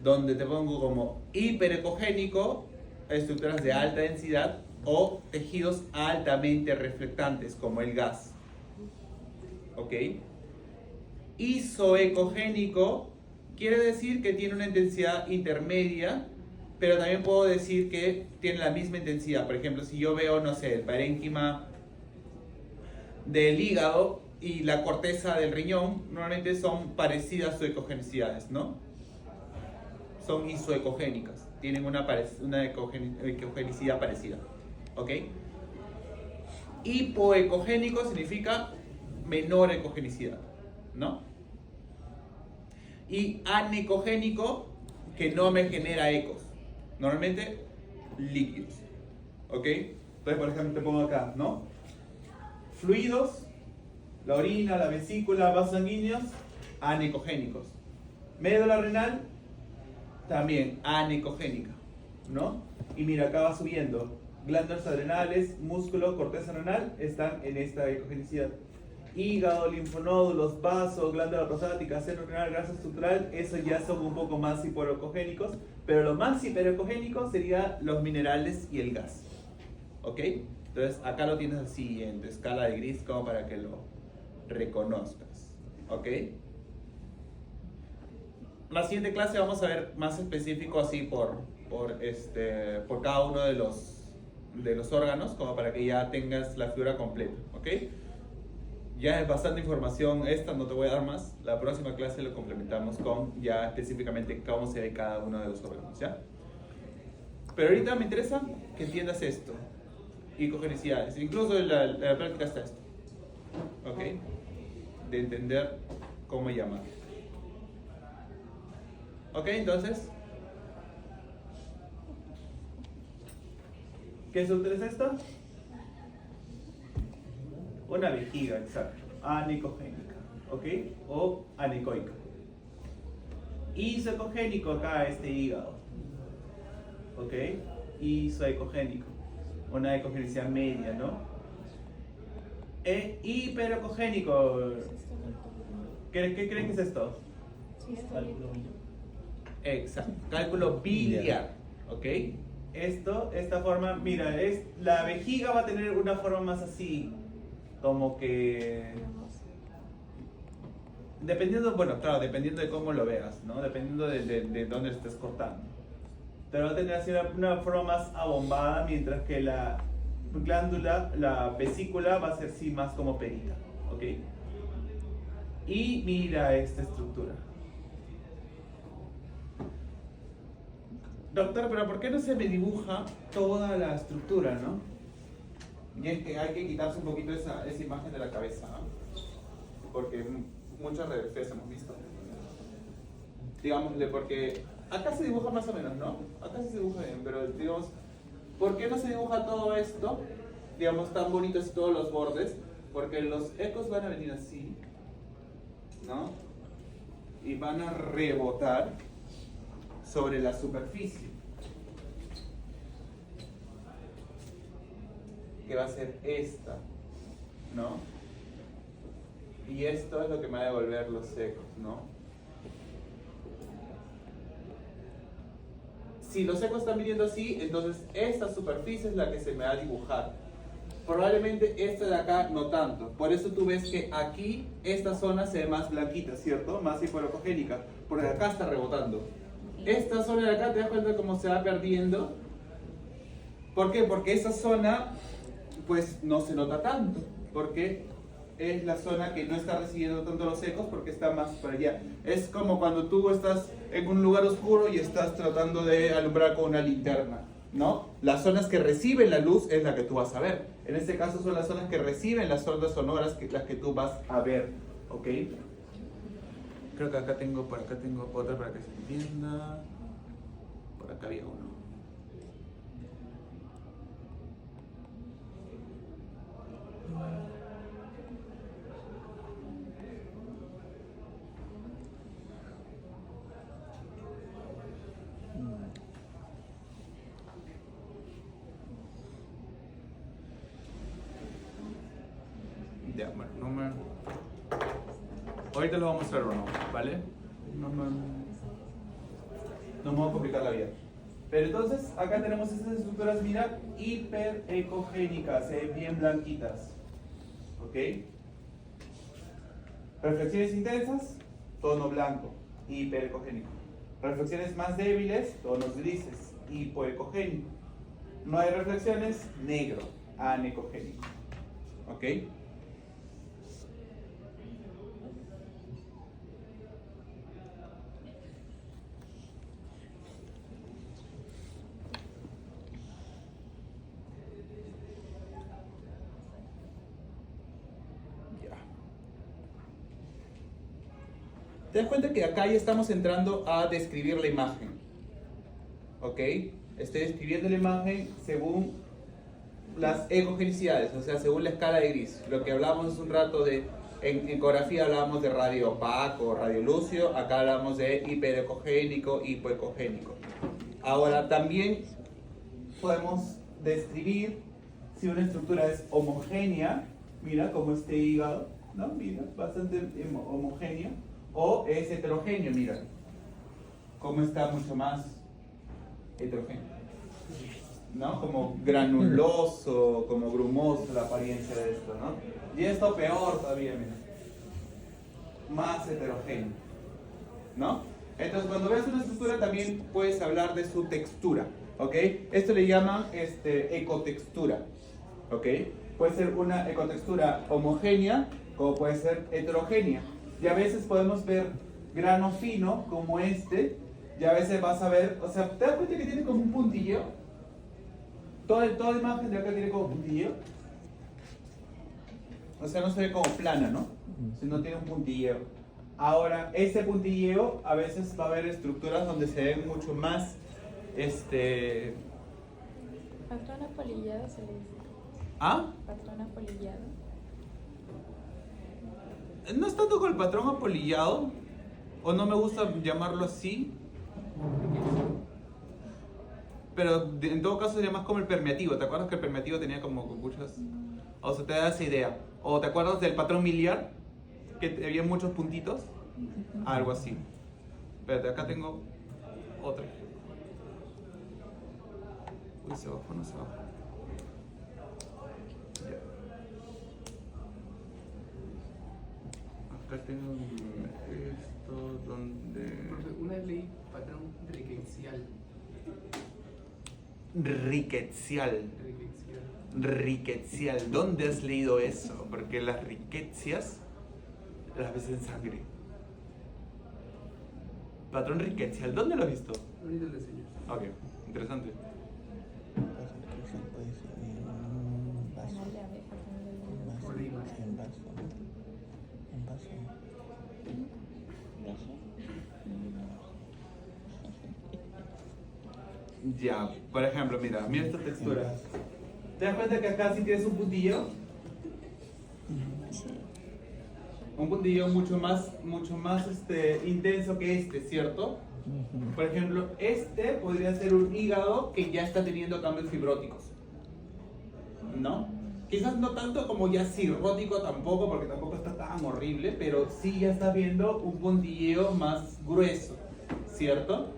Donde te pongo como hiperecogénico, estructuras de alta densidad, o tejidos altamente reflectantes como el gas, ¿ok? Isoecogénico quiere decir que tiene una intensidad intermedia, pero también puedo decir que tiene la misma intensidad. Por ejemplo, si yo veo, no sé, el parénquima del hígado y la corteza del riñón, normalmente son parecidas su ecogenicidades, ¿no? Son isoecogénicas, tienen una ecogenicidad parecida. ¿Ok? Hipoecogénico significa menor ecogenicidad, ¿no? Y anecogénico, que no me genera ecos. Normalmente, líquidos. ¿Ok? Entonces, por ejemplo, te pongo acá, ¿no? Fluidos, la orina, la vesícula, vasos sanguíneos, anecogénicos. Médula renal, también anecogénica, ¿no? Y mira, acá va subiendo. Glándulas adrenales, músculo, corteza renal están en esta ecogenicidad. Hígado, linfonódulos, vasos, glándula prostática, seno renal, grasa estructural, esos ya son un poco más hiperecogénicos, pero lo más hiperecogénico serían los minerales y el gas. ¿Ok? Entonces acá lo tienes así en tu escala de gris como para que lo reconozcas. ¿Ok? La siguiente clase vamos a ver más específico así por cada uno de los órganos, como para que ya tengas la figura completa, ¿ok? Ya es bastante información esta, no te voy a dar más. La próxima clase lo complementamos con ya específicamente cómo se ve cada uno de los órganos, ¿ya? Pero ahorita me interesa que entiendas esto, ecogenicidades, incluso en la práctica está esto, ¿ok? De entender cómo llamar. ¿Ok? Entonces, ¿qué estructura es esta? Una vejiga, exacto. Anecogénica. ¿ok? O anecoica. Isoecogénico acá este hígado, ¿ok? Isoecogénico, una ecogenicidad media, ¿no? Hiperecogénico, ¿qué creen que es esto? Cálculo. Exacto, cálculo biliar, ¿ok? Esta forma, mira, la vejiga va a tener una forma más así, como que... Dependiendo, bueno, claro, dependiendo de cómo lo veas, ¿no? Dependiendo de dónde estés cortando. Pero va a tener así una forma más abombada, mientras que la glándula, la vesícula va a ser sí más como perita, ¿ok? Y mira esta estructura. Doctor, pero ¿por qué no se me dibuja toda la estructura, no? Y es que hay que quitarse un poquito esa imagen de la cabeza, ¿no? Porque muchas radiografías hemos visto. Digámosle, porque acá se dibuja más o menos, ¿no? Acá sí se dibuja bien, pero digamos, ¿por qué no se dibuja todo esto? Digamos, tan bonitos y todos los bordes. Porque los ecos van a venir así, ¿no? Y van a rebotar sobre la superficie, que va a ser esta, ¿no? Y esto es lo que me va a devolver los ecos, ¿no? Si los ecos están viniendo así, entonces esta superficie es la que se me va a dibujar. Probablemente esta de acá no tanto. Por eso tú ves que aquí esta zona se ve más blanquita, ¿cierto? Más hipoecogénica, porque acá está rebotando. Esta zona de acá, ¿te das cuenta cómo se va perdiendo? ¿Por qué? Porque esa zona, pues, no se nota tanto. Porque es la zona que no está recibiendo tanto los ecos porque está más para allá. Es como cuando tú estás en un lugar oscuro y estás tratando de alumbrar con una linterna, ¿no? Las zonas que reciben la luz es la que tú vas a ver. En este caso son las zonas que reciben las ondas sonoras, las que tú vas a ver, ¿ok? Creo que por acá tengo otra para que se entienda. Por acá había uno. Ya, bueno, no me... Ahorita lo vamos a mostrar uno, ¿vale? No me voy a complicar la vida. Pero entonces, acá tenemos estas estructuras, mira, hiperecogénicas, bien blanquitas. ¿Ok? Reflexiones intensas, tono blanco, hiperecogénico. Reflexiones más débiles, tonos grises, hipoecogénico. No hay reflexiones, negro, anecogénico. ¿Ok? ¿Te das cuenta que acá ya estamos entrando a describir la imagen? ¿Ok? Estoy describiendo la imagen según las ecogenicidades, o sea, según la escala de gris. Lo que hablábamos hace un rato de, en ecografía hablábamos de radio opaco, radio lúcido, acá hablamos de hiperecogénico, hipoecogénico. Ahora, también podemos describir si una estructura es homogénea, mira, como este hígado, ¿no? Mira, bastante homogénea. O es heterogéneo, mira, cómo está mucho más heterogéneo, ¿no? Como granuloso, como grumoso la apariencia de esto, ¿no? Y esto peor todavía, mira, más heterogéneo, ¿no? Entonces cuando ves una estructura también puedes hablar de su textura, ¿ok? Esto le llaman ecotextura, ¿ok? Puede ser una ecotextura homogénea como puede ser heterogénea. Y a veces podemos ver grano fino como este, y a veces vas a ver, o sea, ¿te das cuenta que tiene como un puntillo? Toda imagen de acá tiene como puntillo. O sea, no se ve como plana, ¿no? Sino tiene un puntilleo. Ahora, ese puntilleo a veces va a haber estructuras donde se ven mucho más, Patrón apolillado se le dice. ¿Ah? Patrón apolillado. No es tanto con el patrón apolillado, o no me gusta llamarlo así, pero en todo caso sería más como el permeativo. ¿Te acuerdas que el permeativo tenía como muchas? O sea, te da esa idea. ¿O te acuerdas del patrón miliar? Que había muchos puntitos. Algo así. Espérate, acá tengo otra. Uy, se bajó, no se bajó. Ya. Acá tengo esto donde... Una ley patrón riquecial. Riquecial. Riquecial. ¿Dónde has leído eso? Porque las riquecias las ves en sangre. Patrón riquecial. ¿Dónde lo has visto? Ahorita le enseño. Ok, interesante. Puede ser en vaso. Por la imagen. En vaso. En vaso. Ya, por ejemplo, mira esta textura. ¿Te das cuenta que acá sí tienes un puntillo? Un puntillo mucho más intenso que este, ¿cierto? Por ejemplo, este podría ser un hígado que ya está teniendo cambios fibróticos, ¿no? Quizás no tanto como ya cirrótico tampoco, porque tampoco está tan horrible, pero sí ya está viendo un puntilleo más grueso, ¿cierto?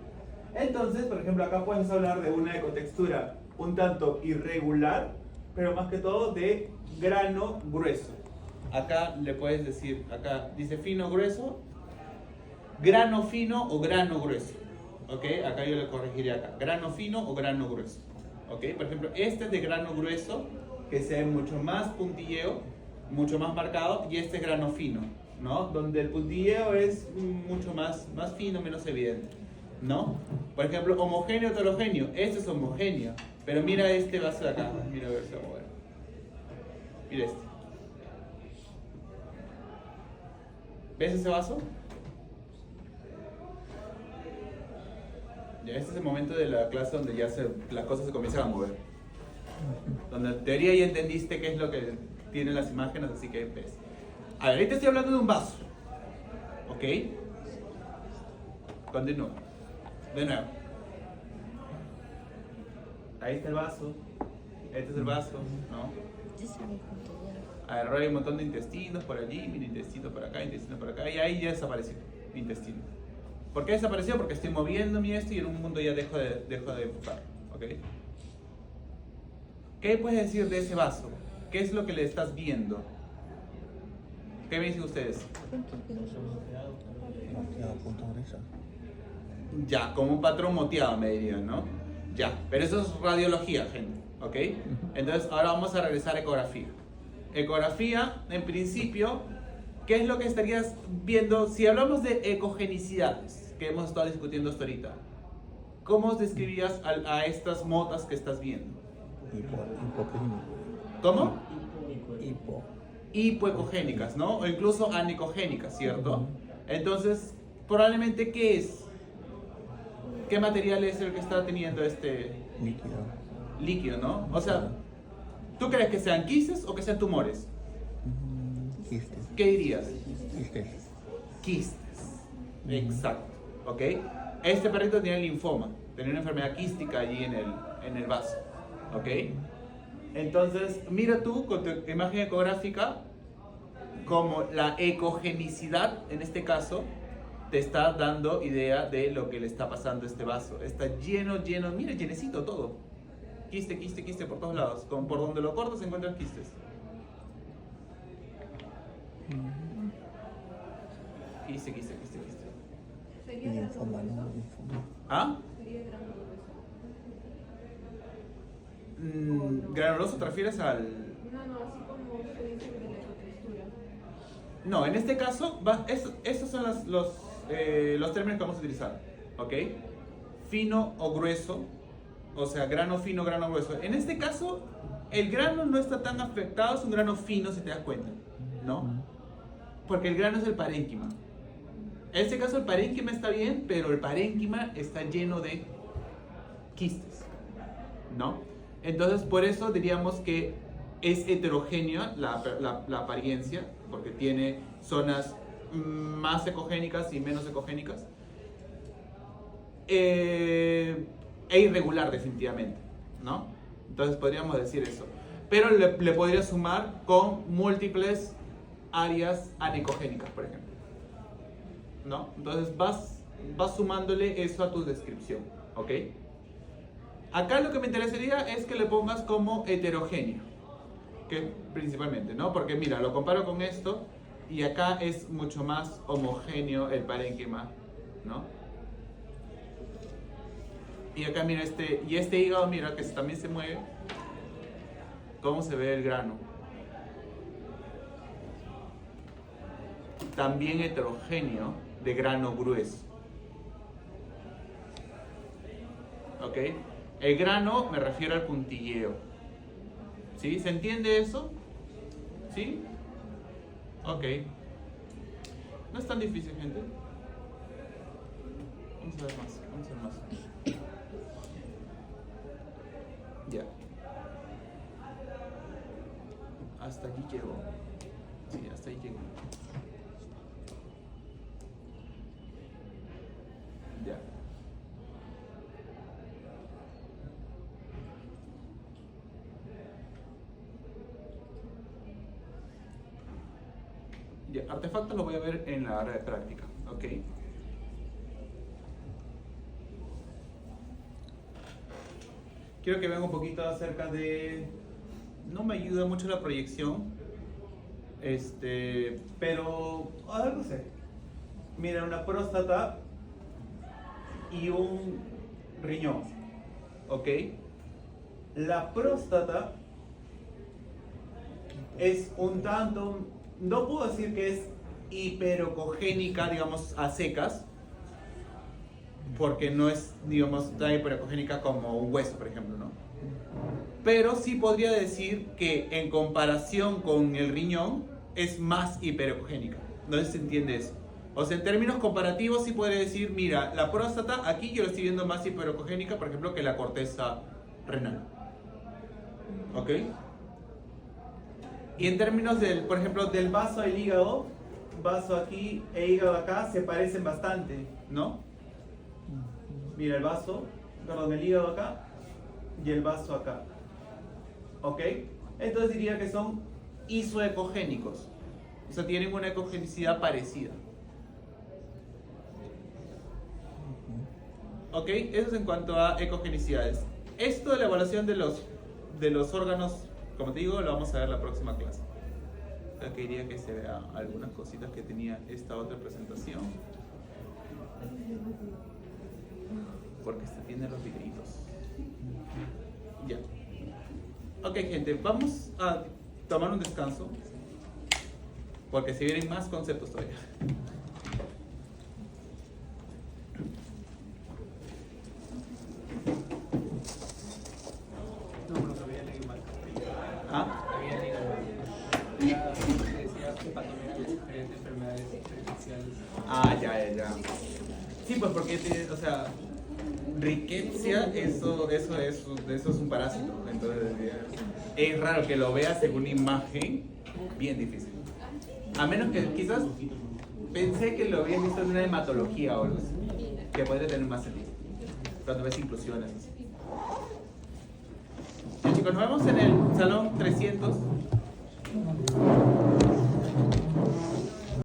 Entonces, por ejemplo, acá puedes hablar de una ecotextura un tanto irregular, pero más que todo de grano grueso. Acá le puedes decir, acá dice fino, grueso, grano fino o grano grueso. ¿Ok? Acá yo le corregiría acá, grano fino o grano grueso. ¿Ok? Por ejemplo, este es de grano grueso, que se ve mucho más puntilleo, mucho más marcado, y este es grano fino, ¿no? Donde el puntilleo es mucho más fino, menos evidente, ¿no? Por ejemplo, homogéneo, heterogéneo, este es homogéneo, pero mira este vaso de acá, mira a ver si va a mover. Mira este. ¿Ves ese vaso? Ya, este es el momento de la clase donde ya las cosas se comienzan a mover. Donde en teoría ya entendiste qué es lo que tienen las imágenes, así que ves. A ver, ahorita estoy hablando de un vaso. ¿Ok? Continúo. De nuevo. Ahí está el vaso. Este es el vaso, ¿no? A ver, hay un montón de intestinos por allí, mini intestino por acá, intestino por acá, y ahí ya desapareció intestino. ¿Por qué desapareció? Porque estoy moviendo mi esto y en un mundo ya dejo de enfocar. ¿Ok? ¿Qué puedes decir de ese vaso? ¿Qué es lo que le estás viendo? ¿Qué me dicen ustedes? Moteado, punto grueso. Ya, como un patrón moteado me dirían, ¿no? Ya, pero eso es radiología, gente. ¿Ok? Entonces ahora vamos a regresar a ecografía. Ecografía, en principio, ¿qué es lo que estarías viendo? Si hablamos de ecogenicidades, que hemos estado discutiendo hasta ahorita, ¿cómo describirías a estas motas que estás viendo? Hipoclínico. ¿Cómo? Hipo. Hipoecogénicas, ¿no? O incluso anicogénicas, ¿cierto? Entonces, probablemente, ¿qué es? ¿Qué material es el que está teniendo este Líquido. líquido, no? O sea, ¿tú crees que sean quistes o que sean tumores? Quistes. ¿Qué dirías? Quistes. Quistes. Exacto. ¿Ok? Este perrito tenía linfoma, tenía una enfermedad quística allí en el vaso. ¿Ok? Entonces, mira tú con tu imagen ecográfica como la ecogenicidad, en este caso, te está dando idea de lo que le está pasando a este vaso. Está lleno, mira, llenecito todo. Quiste por todos lados. Por donde lo cortas se encuentran quistes. Quiste. Sería Linfoma, grano ¿no? grueso. Linfoma. ¿Ah? Sería grano grueso. ¿Granuloso te refieres al...? No, así como se dice de la ecotextura. No, en este caso, estos son los términos que vamos a utilizar. ¿Ok? Fino o grueso. O sea, grano fino, grano grueso. En este caso, el grano no está tan afectado, es un grano fino, si te das cuenta, ¿no? Porque el grano es el parénquima. En este caso, el parénquima está bien, pero el parénquima está lleno de quistes, ¿no? Entonces, por eso diríamos que es heterogénea la apariencia, porque tiene zonas más ecogénicas y menos ecogénicas. E irregular definitivamente, ¿no? Entonces podríamos decir eso. Pero le podría sumar con múltiples áreas anecogénicas, por ejemplo, ¿no? Entonces vas sumándole eso a tu descripción, ¿ok? Acá lo que me interesaría es que le pongas como heterogéneo, que principalmente, ¿no? Porque mira, lo comparo con esto y acá es mucho más homogéneo el parénquima, ¿no? Y acá mira este hígado, mira que también se mueve. ¿Cómo se ve el grano? También heterogéneo de grano grueso. ¿Ok? El grano me refiero al puntilleo. ¿Sí? ¿Se entiende eso? ¿Sí? Ok. No es tan difícil, gente. Vamos a ver más. Ya. Hasta aquí llegó. Sí, hasta ahí llegó. Ya. Ya, artefactos lo voy a ver en la área de práctica, ¿ok? Quiero que vean un poquito acerca de... No me ayuda mucho la proyección, pero... A ver, no sé. Mira, una próstata y un riñón, ¿ok? La próstata es un tanto... No puedo decir que es hiperocogénica, digamos, a secas, porque no es, digamos, tan hiperocogénica como un hueso, por ejemplo, ¿no? Pero sí podría decir que en comparación con el riñón es más hiperocogénica. No sé si se entiende eso. O sea, en términos comparativos sí podría decir, mira, la próstata aquí yo la estoy viendo más hiperocogénica, por ejemplo, que la corteza renal. ¿Ok? Y en términos del, por ejemplo, del vaso al hígado, vaso aquí e hígado acá se parecen bastante, ¿no? Mira el vaso, perdón, el hígado acá y el vaso acá. ¿Ok? Entonces diría que son isoecogénicos. O sea, tienen una ecogenicidad parecida. ¿Ok? Eso es en cuanto a ecogenicidades. Esto de la evaluación de los órganos, como te digo, lo vamos a ver la próxima clase. Ya quería que se vea algunas cositas que tenía esta otra presentación. Porque este tiene los vidritos. Ya. Ok, gente, vamos a tomar un descanso. Porque se vienen más conceptos todavía. No, pero había leído mal. ¿Ah? Había leído mal. Decía hepatomegalia, enfermedades periciales. Ah, ya. Sí, pues porque, o sea, riqueza, eso es un parásito. Entonces, es raro que lo veas en una imagen, bien difícil. A menos que quizás pensé que lo habías visto en una hematología o algo así, que podría tener más sentido. Cuando ves inclusiones. Así. Ya, chicos, nos vemos en el salón 300.